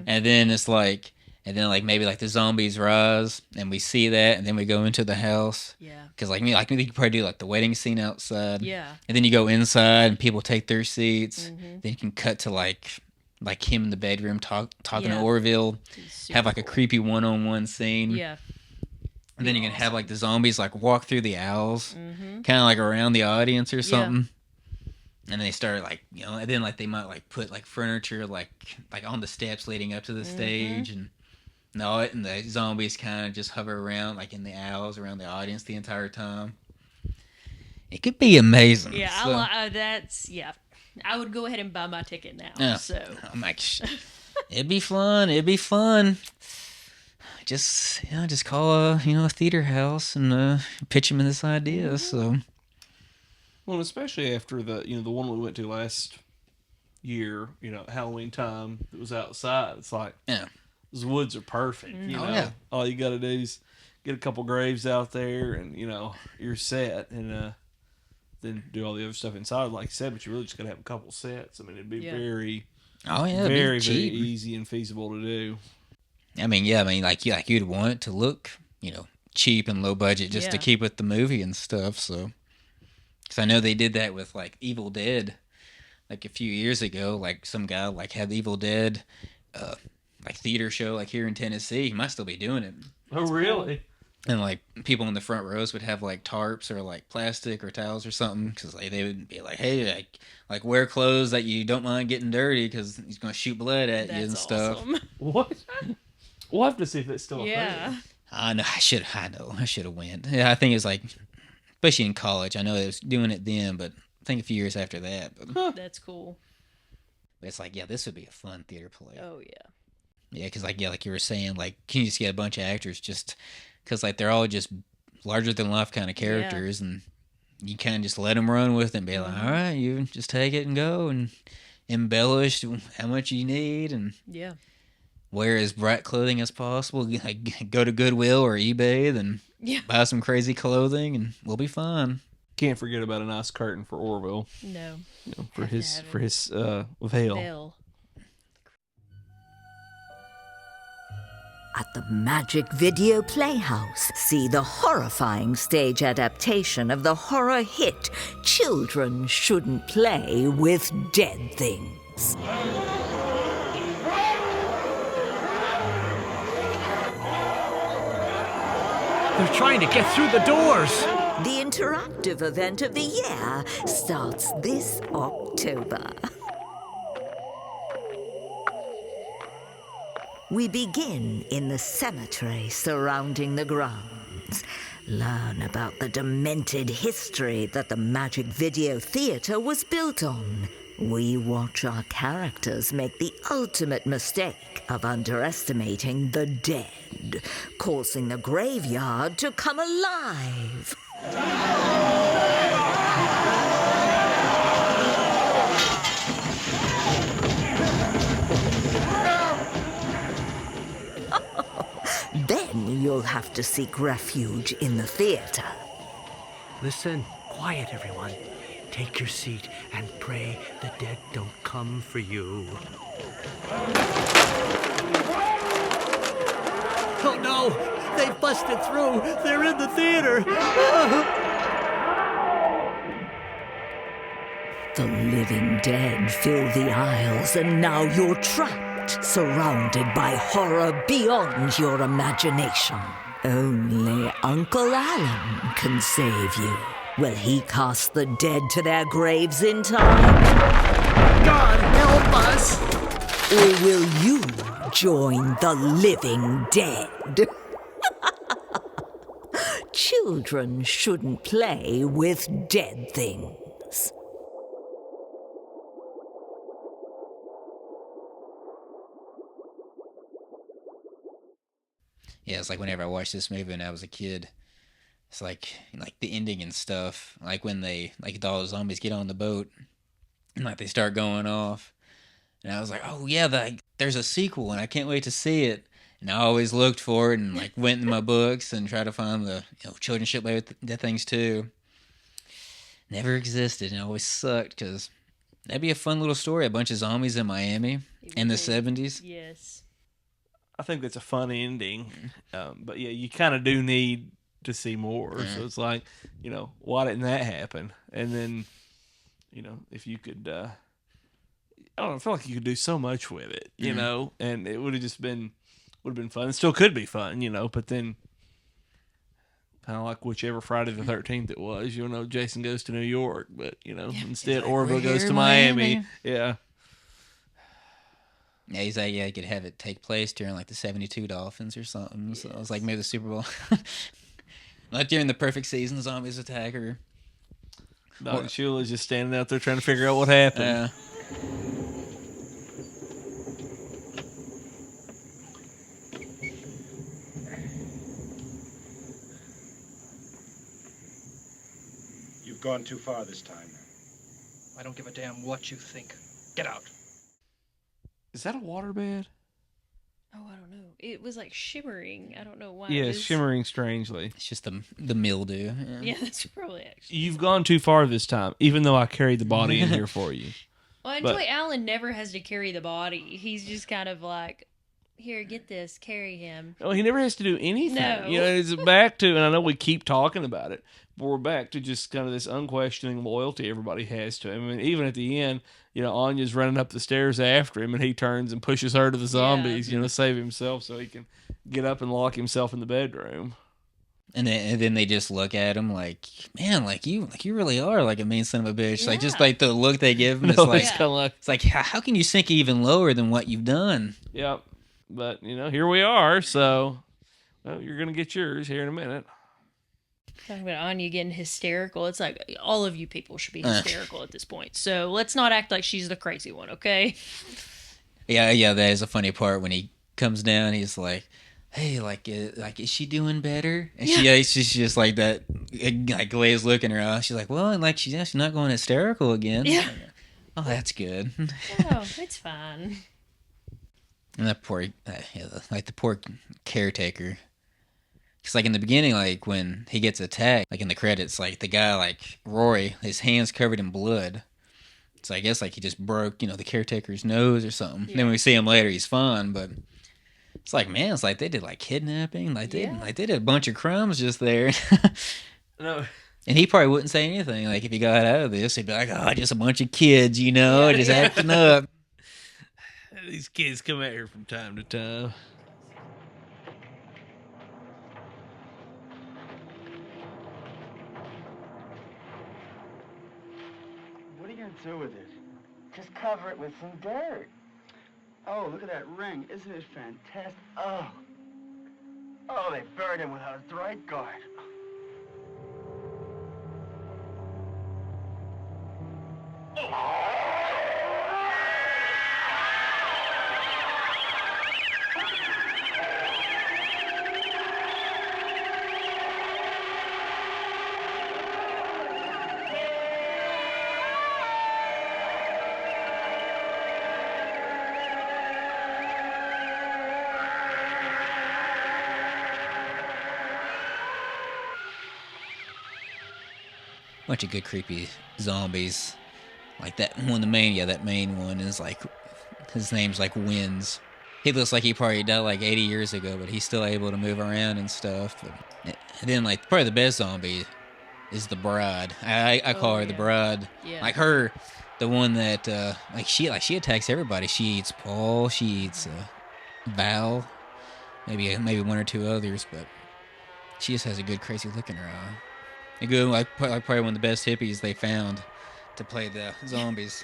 And then it's like, maybe like the zombies rise and we see that and then we go into the house. Yeah. Because like you could probably do like the wedding scene outside. Yeah. And then you go inside and people take their seats. Then you can cut to like him in the bedroom talking to Orville. Have like a creepy one-on-one scene. Yeah. And then you can have like the zombies like walk through the aisles. Kind of like around the audience or something. And they started like, and then like they might like put like furniture like on the steps leading up to the stage, and and the zombies kind of just hover around like in the aisles around the audience the entire time. It could be amazing. Yeah, so, I would go ahead and buy my ticket now. I'm like, it'd be fun. It'd be fun. Just call a theater house and pitch them in this idea. So, well, especially after the the one we went to last year, Halloween time, it was outside. It's like, those woods are perfect. All you got to do is get a couple graves out there, and you're set, and then do all the other stuff inside, like I said. But you really just got to have a couple sets. I mean, it'd be very, very easy and feasible to do. I mean, like you'd want it to look, cheap and low budget just to keep with the movie and stuff. So, because I know they did that with like Evil Dead, like a few years ago. Like some guy like had the Evil Dead, like theater show like here in Tennessee. He might still be doing it. Oh, really? And like people in the front rows would have like tarps or like plastic or towels or something, because like they would be like, hey, like wear clothes that you don't mind getting dirty because he's gonna shoot blood at you and stuff. Awesome. What? We'll have to see if that's still a thing. I know. I should have went. Yeah, I think it was like, especially in college. I know they was doing it then, but I think a few years after that. But that's cool. But it's like, this would be a fun theater play. Oh yeah. Yeah, because like you were saying, like, can you just get a bunch of actors just because like they're all just larger than life kind of characters, and you kind of just let them run with it and be like, all right, you just take it and go and embellish how much you need and wear as bright clothing as possible. Like, go to Goodwill or eBay, then buy some crazy clothing, and we'll be fine. Can't forget about a nice curtain for Orville. No, for his veil. At the Magic Video Playhouse, see the horrifying stage adaptation of the horror hit Children Shouldn't Play with Dead Things. They're trying to get through the doors. The interactive event of the year starts this October. We begin in the cemetery surrounding the grounds. Learn about the demented history that the Magic Video Theatre was built on. We watch our characters make the ultimate mistake of underestimating the dead, causing the graveyard to come alive. Then you'll have to seek refuge in the theater. Listen, quiet everyone. Take your seat and pray the dead don't come for you. Oh no! They busted through! They're in the theater! The living dead fill the aisles, and now you're trapped, surrounded by horror beyond your imagination. Only Uncle Alan can save you. Will he cast the dead to their graves in time? God help us! Or will you join the living dead? Children shouldn't play with dead things. Yeah, it's like whenever I watched this movie when I was a kid, it's like the ending and stuff, like when they, like all the zombies get on the boat and like they start going off. And I was like, oh yeah, there's a sequel and I can't wait to see it. And I always looked for it and like went in my books and tried to find the children should play with dead things too. Never existed, and it always sucked because that'd be a fun little story. A bunch of zombies in Miami in the 70s. Yes. I think that's a fun ending. But yeah, you kind of do need to see more. Mm-hmm. So it's like, why didn't that happen? And then, if you could, I don't know, I feel like you could do so much with it, and it would have been fun. It still could be fun, but then kind of like whichever Friday the 13th it was. You know, Jason goes to New York, but instead like, Orville "We're goes here to in Miami. Miami." Yeah. Yeah, he's like, you could have it take place during like the 72 Dolphins or something. So I was like, maybe the Super Bowl. Not during the perfect season, zombies attack her. Dr. Shula's just standing out there trying to figure out what happened. You've gone too far this time. I don't give a damn what you think. Get out. Is that a waterbed? Oh, I don't know. It was like shimmering. I don't know why. Yeah, it it's was... shimmering strangely. It's just the mildew. Yeah, that's probably actually. You've gone too far this time, even though I carried the body in here for you. Well, I enjoy Alan never has to carry the body. He's just kind of like, here, get this, carry him. Well, he never has to do anything. No. It's back to, and I know we keep talking about it, but we're back to just kind of this unquestioning loyalty everybody has to him. I mean, even at the end, Anya's running up the stairs after him, and he turns and pushes her to the zombies, save himself so he can get up and lock himself in the bedroom. And then they just look at him like, man, like you really are like a mean son of a bitch. Like just like the look they give him, it's like how can you sink even lower than what you've done? Yep. But here we are. So, you're gonna get yours here in a minute. Talking about Anya getting hysterical, it's like all of you people should be hysterical at this point. So let's not act like she's the crazy one, okay? Yeah, that is a funny part when he comes down. He's like, "Hey, is she doing better?" And she's just like that, like glazed look in her eye. She's like, "Well, and like she's not going hysterical again." Yeah. Oh, that's good. Oh, it's fine. And that poor, like the poor caretaker. Because like in the beginning, like when he gets attacked, like in the credits, like the guy, like Roy, his hands covered in blood. So I guess like he just broke, the caretaker's nose or something. Yeah. Then when we see him later, he's fine, but it's like, man, it's like they did like kidnapping, like they did a bunch of crimes just there. No. And he probably wouldn't say anything. Like if he got out of this, he'd be like, "Oh, just a bunch of kids, just acting up." These kids come out here from time to time. What are you going to do with it? Just cover it with some dirt. Oh, look at that ring. Isn't it fantastic? Oh, they buried him without a right guard. Bunch of good creepy zombies. Like that one, that main one is like, his name's like Wins. He looks like he probably died like 80 years ago, but he's still able to move around and stuff. And then like probably the best zombie is the bride. I call her the bride. Yeah. Like her, the one that she attacks everybody. She eats Paul. She eats Val. Maybe one or two others, but she just has a good crazy look in her eye. A good, like probably one of the best hippies they found to play the zombies.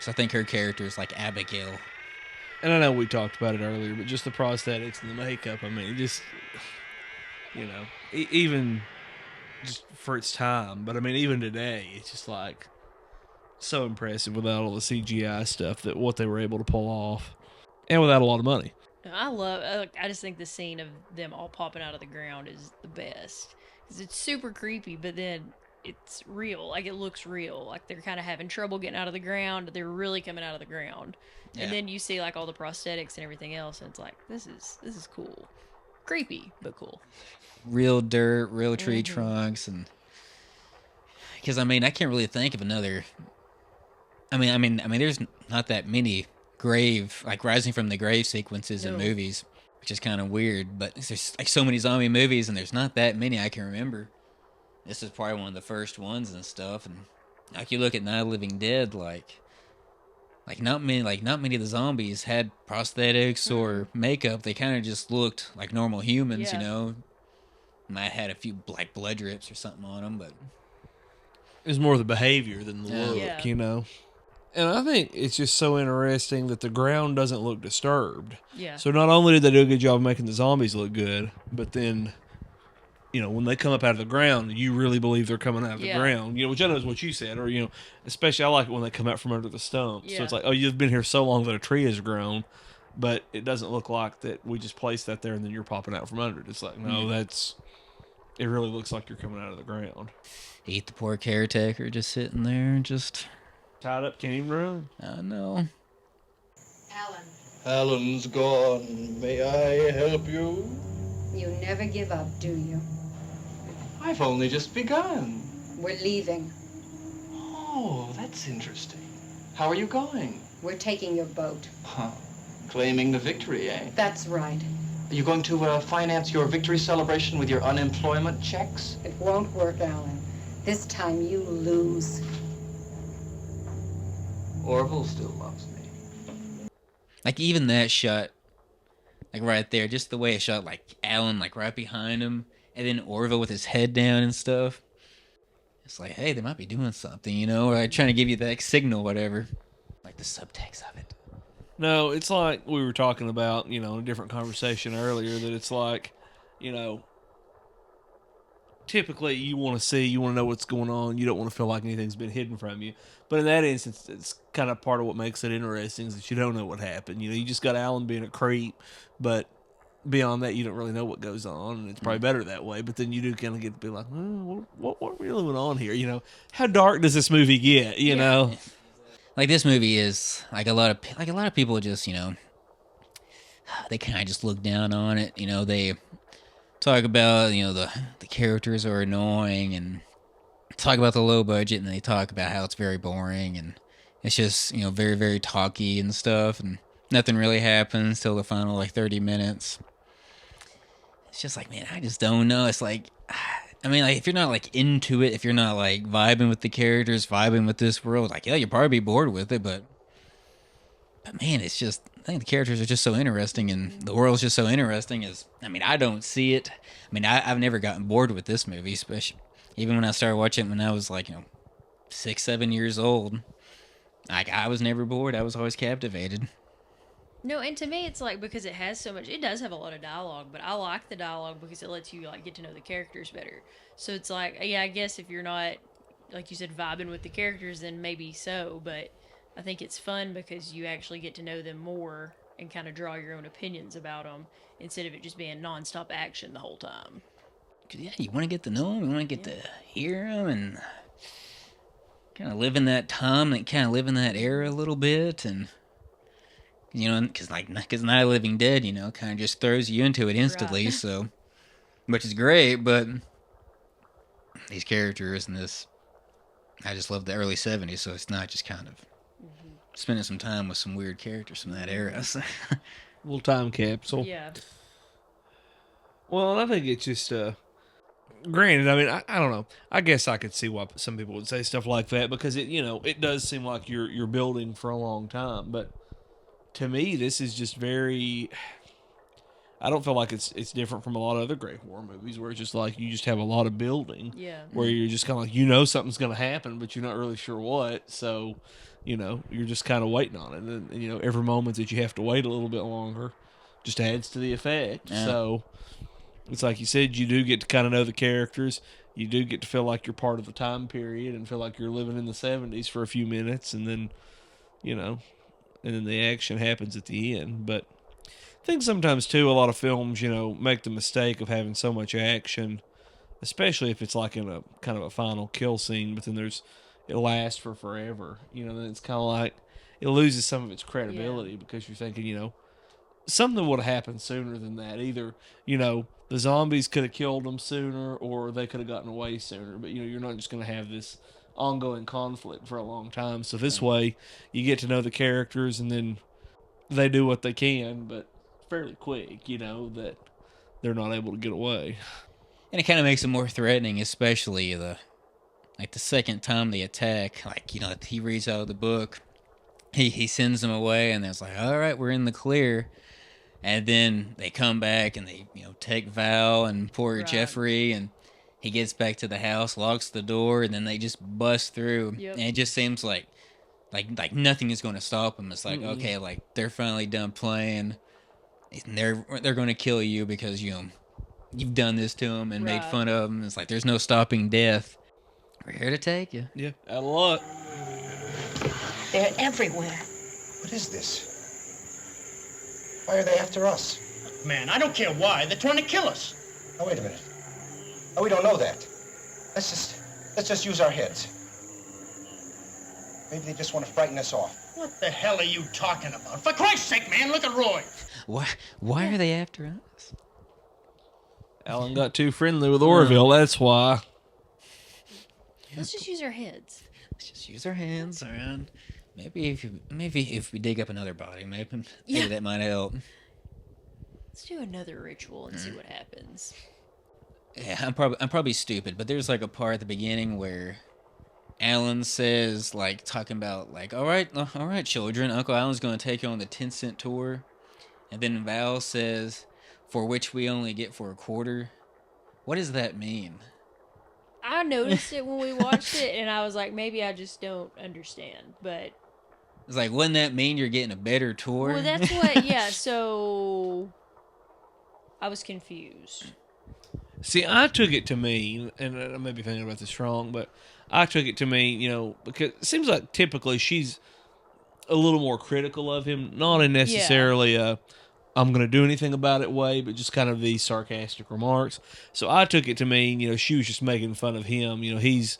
So I think her character is like Abigail. And I know we talked about it earlier, but just the prosthetics and the makeup, I mean, just, even just for its time. But I mean, even today, it's just like so impressive without all the CGI stuff that what they were able to pull off, and without a lot of money. I just think the scene of them all popping out of the ground is the best. Because it's super creepy, but then it's real. Like, it looks real. Like, they're kind of having trouble getting out of the ground. They're really coming out of the ground. Yeah. And then you see, like, all the prosthetics and everything else, and it's like, this is cool. Creepy, but cool. Real dirt, real tree trunks, and... Because, I mean, I can't really think of another... I mean, there's not that many rising from the grave sequences in movies. Which is kind of weird, but there's like so many zombie movies, and there's not that many I can remember. This is probably one of the first ones and stuff. And like you look at Night of the Living Dead, like not many of the zombies had prosthetics or makeup. They kind of just looked like normal humans, Might have had a few like blood drips or something on them, but It's more the behavior than the Yeah. look, Yeah. you know. And I think it's just so interesting that the ground doesn't look disturbed. Yeah. So not only did they do a good job of making the zombies look good, but then, you know, when they come up out of the ground, you really believe they're coming out of the Yeah. ground. You know, which I know is what you said, or, you know, especially I like it when they come out from under the stump. So Yeah. it's like, oh, you've been here so long that a tree has grown, but it doesn't look like that we just placed that there and then you're popping out from under it. It's like, no, it really looks like you're coming out of the ground. eat the poor caretaker just sitting there, just Tied up, can't even run. I know. Alan, Alan's gone. May I help you? you never give up, do you? I've only just begun. We're leaving. Oh, that's interesting. How are you going? We're taking your boat. Huh. Claiming the victory, eh? That's right. Are you going to finance your victory celebration with your unemployment checks? It won't work, Alan. This time you lose. Orville still loves me. Like even that shot, like right there, just the way it shot, like Alan like right behind him, and then Orville with his head down and stuff. It's like, hey, they might be doing something, you know, or like trying to give you that signal, whatever. Like the subtext of it. No, it's like we were talking about, you know, in a different conversation earlier, that it's like, you know, typically you want to know what's going on. You don't want to feel like anything's been hidden from you. But in that instance, it's kind of part of what makes it interesting is that you don't know what happened. You know, you just got Alan being a creep, but beyond that, you don't really know what goes on, and it's probably better that way. But then you do kind of get to be like, what really went on here? You know, how dark does this movie get? You know, like this movie is like a lot of people just, you know, they kind of just look down on it. You know, they talk about, you know, the characters are annoying and talk about the low budget, and they talk about how it's very boring and it's just, you know, very, very talky and stuff, and nothing really happens till the final like 30 minutes. It's just like, man, I just don't know. It's like, I mean, like if you're not like into it, if you're not like vibing with the characters, vibing with this world, like yeah, you'll probably be bored with it, but man, it's just, I think the characters are just so interesting and the world's just so interesting. I mean, I don't see it. I mean, I've never gotten bored with this movie, especially even when I started watching it when I was like, you know, 6, 7 years old. Like I was never bored. I was always captivated. No, and to me, it's like because it has so much. It does have a lot of dialogue, but I like the dialogue because it lets you like get to know the characters better. So it's like, yeah, I guess if you're not, like you said, vibing with the characters, then maybe so. But I think it's fun because you actually get to know them more and kind of draw your own opinions about them instead of it just being nonstop action the whole time. Cause yeah, you want to get to know them, you want to get to hear them, and kind of live in that time, and kind of live in that era a little bit, and you know, because Night of the Living Dead, you know, kind of just throws you into it instantly, Right. so, which is great, but these characters and this, I just love the early 70s, so it's not just kind of spending some time with some weird characters from that era. So. little time capsule. Yeah. Well, and I think it's just, granted, I mean, I don't know. I guess I could see why some people would say stuff like that because it, you know, it does seem like you're building for a long time. But to me, this is just very. I don't feel like it's different from a lot of other great horror movies where it's just like you just have a lot of building. Yeah. Where you're just kind of like, you know, something's going to happen, but you're not really sure what. So, you know, you're just kind of waiting on it. And, you know, every moment that you have to wait a little bit longer just adds to the effect. Yeah. So it's like you said, you do get to kind of know the characters. You do get to feel like you're part of the time period and feel like you're living in the 70s for a few minutes. And then, you know, and then the action happens at the end. But I think sometimes, too, a lot of films, you know, make the mistake of having so much action, especially if it's like in a kind of a final kill scene, but then it lasts for forever. You know, then it's kind of like it loses some of its credibility because you're thinking, you know, something would have happened sooner than that. Either, you know, the zombies could have killed them sooner or they could have gotten away sooner. But, you know, you're not just going to have this ongoing conflict for a long time. So this way you get to know the characters and then they do what they can, but fairly quick, you know, that they're not able to get away. And it kind of makes it more threatening, especially the second time they attack. Like, you know, he reads out of the book, he sends them away, and it's like, all right, we're in the clear. And then they come back and they, take Val and poor Right. Jeffrey, and he gets back to the house, locks the door, and then they just bust through. Yep. And it just seems like nothing is going to stop them. It's like, okay, like they're finally done playing, and they're going to kill you because you've done this to them and made Right. fun of them. It's like there's no stopping death. We're here to take you. Yeah, out of luck. They're everywhere. What is this? Why are they after us? Man, I don't care why. They're trying to kill us. Oh, wait a minute. Oh, we don't know that. Let's just use our heads. Maybe they just want to frighten us off. What the hell are you talking about? For Christ's sake, man, look at Roy. Why are they after us? Alan got too friendly with Orville, that's why. Let's just use our heads. Let's just use our hands around. Maybe if we dig up another body, maybe Yeah. that might help. Let's do another ritual and see what happens. Yeah, I'm probably stupid, but there's like a part at the beginning where Alan says, like, talking about, like, all right, children, Uncle Alan's going to take you on the 10-cent tour. And then Val says, for which we only get for a quarter. What does that mean? I noticed it when we watched it, and I was like, maybe I just don't understand. But It's like, wouldn't that mean you're getting a better tour? well, that's what. Yeah. So I was confused. See, I took it to mean, and I may be thinking about this wrong, but I took it to mean, because it seems like typically she's a little more critical of him, not in necessarily I'm going to do anything about it way, but just kind of these sarcastic remarks. So I took it to mean, she was just making fun of him. He's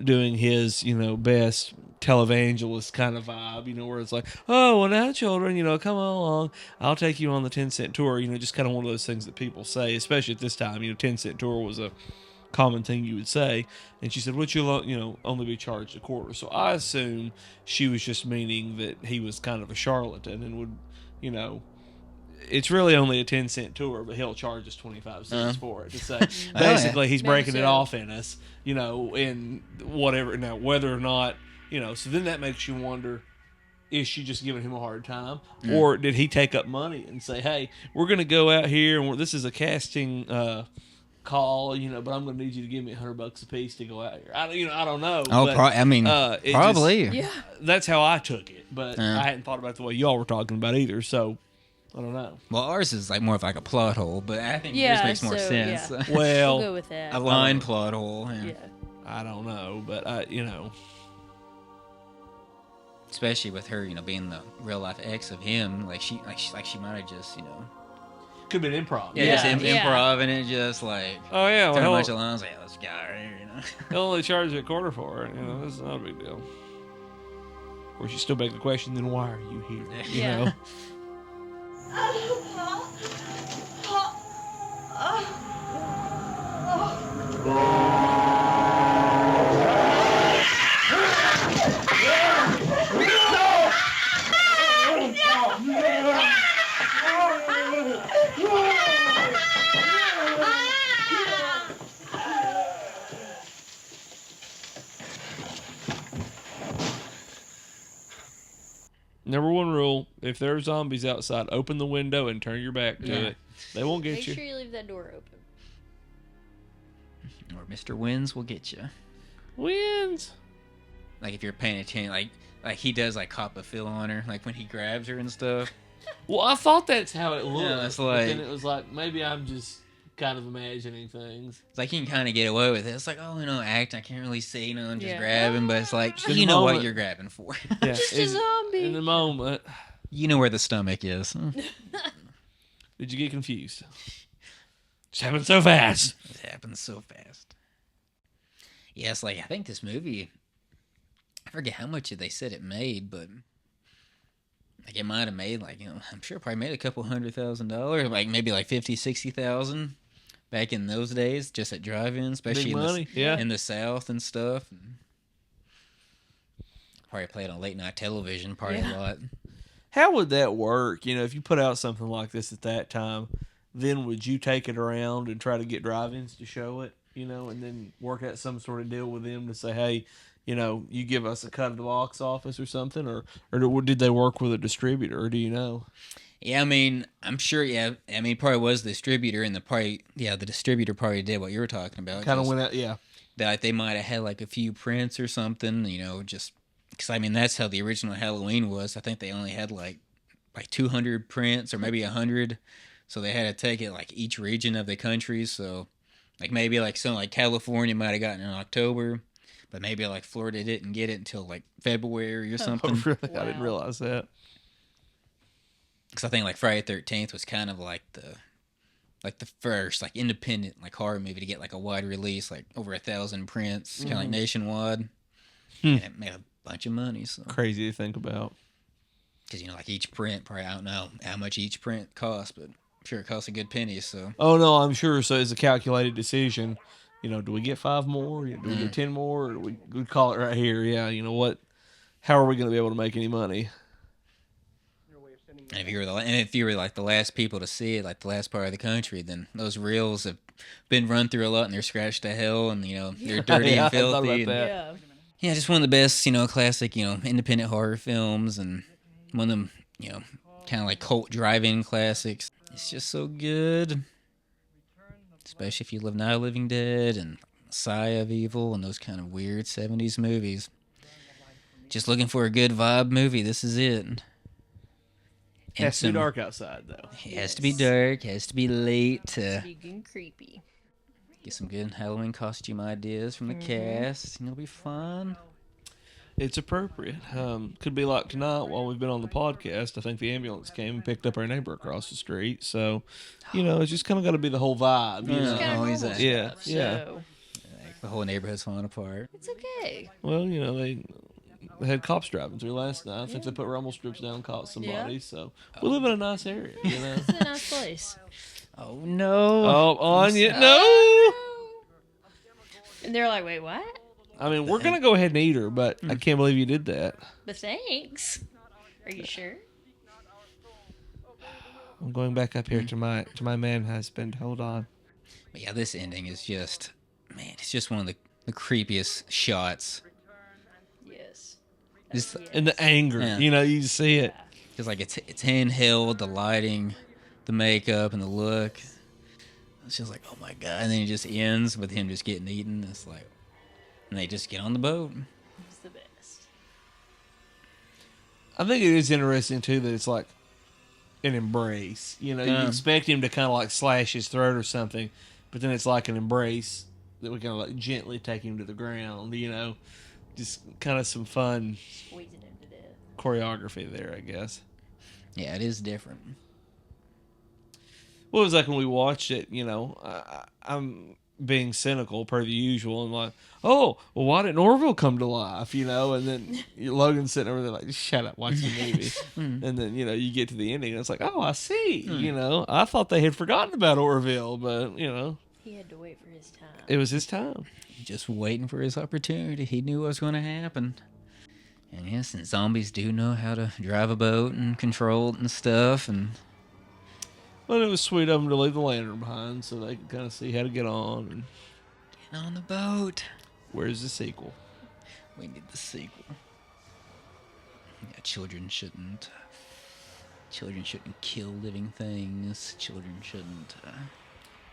doing his, best televangelist kind of vibe, where it's like, oh, well, now, children, come along. I'll take you on the 10-cent tour. Just kind of one of those things that people say, especially at this time. 10-cent tour was a common thing you would say. And she said, would you, only be charged a quarter? So I assume she was just meaning that he was kind of a charlatan and would, it's really only a 10-cent tour, but he'll charge us 25 cents for it. To say, basically, he's breaking it off in us, in whatever. Now, whether or not, so then that makes you wonder, is she just giving him a hard time? Or did he take up money and say, hey, we're going to go out here, and this is a casting call, but I'm going to need you to give me $100 a piece to go out here. I don't know. Oh, but, probably. Yeah. That's how I took it, but I hadn't thought about it the way y'all were talking about either, so I don't know. Well, ours is like more of like a plot hole, but I think Yeah, yours makes more so, sense. yeah. Well, We'll go with that. A line plot hole. Yeah. I don't know, but Especially with her, being the real life ex of him, like she might have just, could have been improv. just improv and it just like Oh yeah, turn a well, bunch of lines like, yeah, this guy right here, he'll only charge you a quarter for it. This is not a big deal. Of course, you still beg the question: then why are you here? Yeah. You know? Number one rule: if there are zombies outside, open the window and turn your back to it. They won't get Make you. sure you leave that door open. Or Mr. Wins will get you. Wins. Like if you're paying attention, like he does like cop a feel on her, like when he grabs her and stuff. Well, I thought that's how it looked. Yeah, it's but like then it was like maybe I'm just kind of imagining things. it's like you can kind of get away with it. It's like, oh, act. I can't really see, and just Yeah. grabbing, but it's like In the you know what moment. you're grabbing for. Yeah, Just a zombie. In the moment. You know where the stomach is. Did you get confused? Just happened so fast. It happens so fast. Yeah, it's like I think this movie, I forget how much they said it made, but like it might have made like, I'm sure it probably made a couple $100,000, like maybe like 50, 60,000 back in those days, just at drive-ins, especially Big money, yeah. in the South and stuff. Probably played on late night television, probably a lot. How would that work? If you put out something like this at that time, then would you take it around and try to get drive-ins to show it, and then work out some sort of deal with them to say, hey, you give us a cut of the box office or something, or did they work with a distributor, or do you know? Yeah, I mean, I'm sure. Yeah, I mean, it probably was the distributor, and the distributor probably did what you were talking about. Kind of went out, yeah. That like, they might have had like a few prints or something, just because I mean that's how the original Halloween was. I think they only had like 200 prints or maybe 100, so they had to take it like each region of the country. So like maybe like some like California might have gotten it in October, but maybe like Florida didn't get it until like February or something. Oh, really? Wow. I didn't realize that. Because I think like Friday 13th was kind of like the first like independent like horror movie to get like a wide release, like over 1,000 prints, kind of like nationwide. And it made a bunch of money. So crazy to think about. Because like each print, probably I don't know how much each print costs, but I'm sure it costs a good penny. So oh no, I'm sure. So it's a calculated decision. Do we get 5 more? Do we get 10 more? Or do we call it right here? Yeah. You know what? How are we going to be able to make any money? And if you were like the last people to see it, like the last part of the country, then those reels have been run through a lot, and they're scratched to hell, and they're dirty and filthy. Yeah, just one of the best, classic, independent horror films, and one of them, kind of like cult drive-in classics. It's just so good, especially if you love Night of the Living Dead and Messiah of Evil and those kind of weird 70s movies. Just looking for a good vibe movie, this is it. Has to be dark outside, though. It has to be dark. Has to be late. Has to be good and creepy. Get some good Halloween costume ideas from the cast. It'll be fun. It's appropriate. Could be like tonight while we've been on the podcast. I think the ambulance came and picked up our neighbor across the street. So, it's just kind of got to be the whole vibe. Yeah. Like the whole neighborhood's falling apart. It's okay. Well, they had cops driving through last night. I think they put rumble strips down and caught somebody. Yeah. So we live in a nice area. It's a nice place. Oh no! Oh, Anya, no! And they're like, "Wait, what?" I mean, we're gonna go ahead and eat her, but I can't believe you did that. But thanks. Are you sure? I'm going back up here to my man husband. Hold on. But yeah, this ending is just, man, it's just one of the creepiest shots. Yes. And the anger, you see it. Because like it's handheld, the lighting, the makeup, and the look. It's just like, oh my god! And then it just ends with him just getting eaten. It's like, and they just get on the boat. It's the best. I think it is interesting too that it's like an embrace. You expect him to kind of like slash his throat or something, but then it's like an embrace that we kind of like gently take him to the ground. Just kind of some fun squeezing him to death. Choreography there, I guess. Yeah, it is different. Well, it was like when we watched it, I'm being cynical per the usual and like, oh, well, why didn't Orville come to life, And then Logan's sitting over there like, shut up, watch the movie. And then, you get to the ending and it's like, oh, I see. I thought they had forgotten about Orville, but, He had to wait for his time. It was his time. Just waiting for his opportunity. He knew what was going to happen. And yes, and zombies do know how to drive a boat and control it and stuff. And well, it was sweet of them to leave the lantern behind so they could kind of see how to get on. And get on the boat. Where's the sequel? We need the sequel. Yeah, children shouldn't kill living things. Children shouldn't.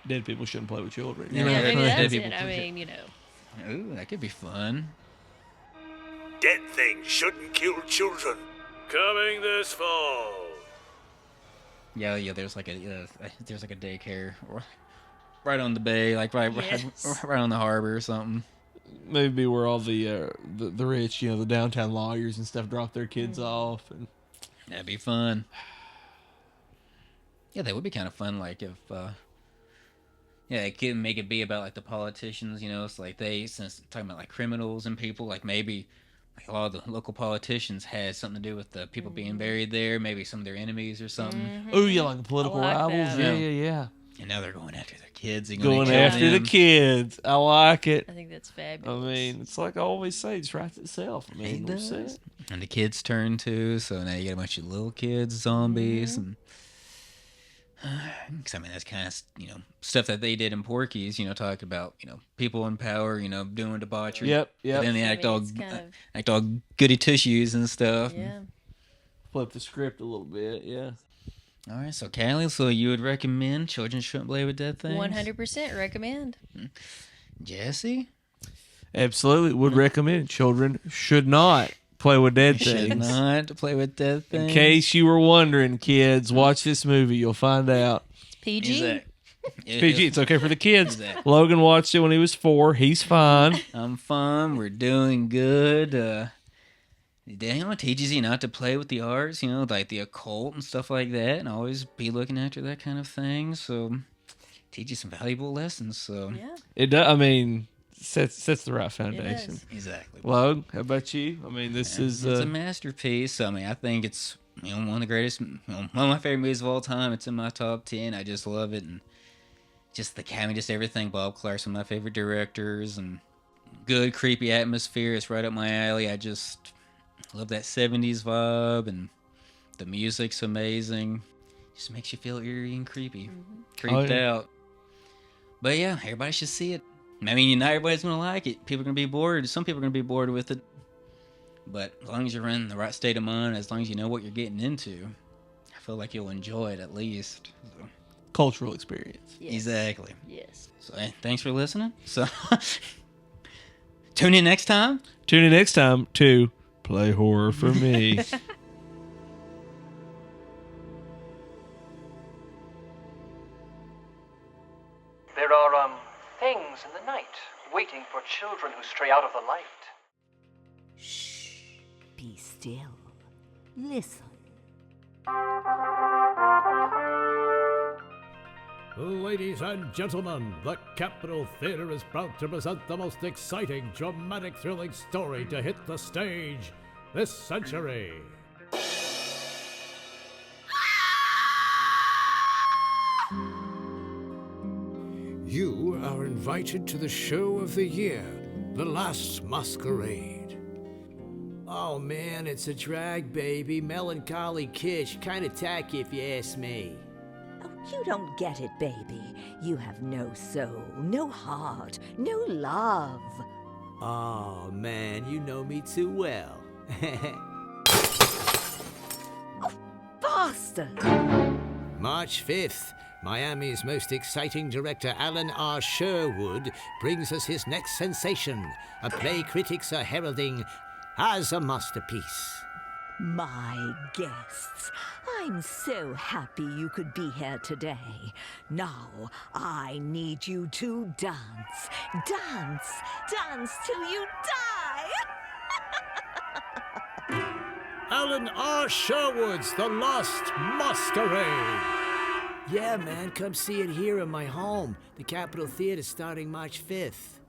Dead people shouldn't play with children. Yeah, maybe that's it. I mean, Ooh, that could be fun. Dead things shouldn't kill children. Coming this fall. Yeah. There's like a daycare right on the bay, like right on the harbor or something. Maybe where all the rich, the downtown lawyers and stuff drop their kids off, and that'd be fun. Yeah, that would be kind of fun. Like if. Yeah, it could make it be about like the politicians, It's like since talking about like criminals and people, like maybe like a lot of the local politicians had something to do with the people being buried there. Maybe some of their enemies or something. Mm-hmm. Oh yeah, like political rivals. Yeah. And now they're going after their kids. And going after the kids. I like it. I think that's fabulous. I mean, it's like I always say, it's writes itself. I mean, it does. And the kids turn too, so now you got a bunch of little kids, zombies, and. Because I mean that's kind of stuff that they did in Porky's, talking about people in power, doing debauchery. Yep. And then they act all goody tissues and stuff. Yeah. Flip the script a little bit, yeah. All right, so Callie, so you would recommend Children Shouldn't Play with Dead Things? 100% recommend. Jesse? Absolutely. Would recommend. Children should not play with dead things. Should not play with dead things. In case you were wondering, kids, watch this movie. You'll find out. PG. It's PG. It's okay for the kids. Exactly. Logan watched it when he was 4. He's fine. I'm fine. We're doing good. It teaches you not to play with the arts, like the occult and stuff like that, and always be looking after that kind of thing. So, teach you some valuable lessons. So, yeah, it does. I mean, sets the right foundation. Exactly. Log, how about you? I mean, this is it's a masterpiece. I mean, I think it's one of the greatest, one of my favorite movies of all time. It's in my top 10. I just love it, and just the camera, just everything. Bob Clark's one of my favorite directors, and good creepy atmosphere. It's right up my alley. I just love that 70s vibe, and the music's amazing. Just makes you feel eerie and creepy. Creeped out. But yeah, everybody should see it. I mean, not everybody's going to like it. People are going to be bored. Some people are going to be bored with it. But as long as you're in the right state of mind, as long as you know what you're getting into, I feel like you'll enjoy it at least. So. Cultural experience. Yes. Exactly. Yes. So thanks for listening. So tune in next time. Tune in next time to Play Horror for Me. There are, things in the night, waiting for children who stray out of the light. Shh. Be still. Listen. Ladies and gentlemen, the Capitol Theatre is proud to present the most exciting, dramatic, thrilling story to hit the stage this century. You are invited to the show of the year, The Last Masquerade. Oh man, it's a drag, baby. Melancholy kitsch. Kinda tacky if you ask me. Oh, you don't get it, baby. You have no soul, no heart, no love. Oh man, you know me too well. Oh, bastard! March 5th, Miami's most exciting director Alan R. Sherwood brings us his next sensation, a play critics are heralding as a masterpiece. My guests, I'm so happy you could be here today. Now, I need you to dance. Dance! Dance till you die! Alan R. Sherwood's The Last Masquerade. Yeah, man, come see it here in my home. The Capitol Theatre starting March 5th.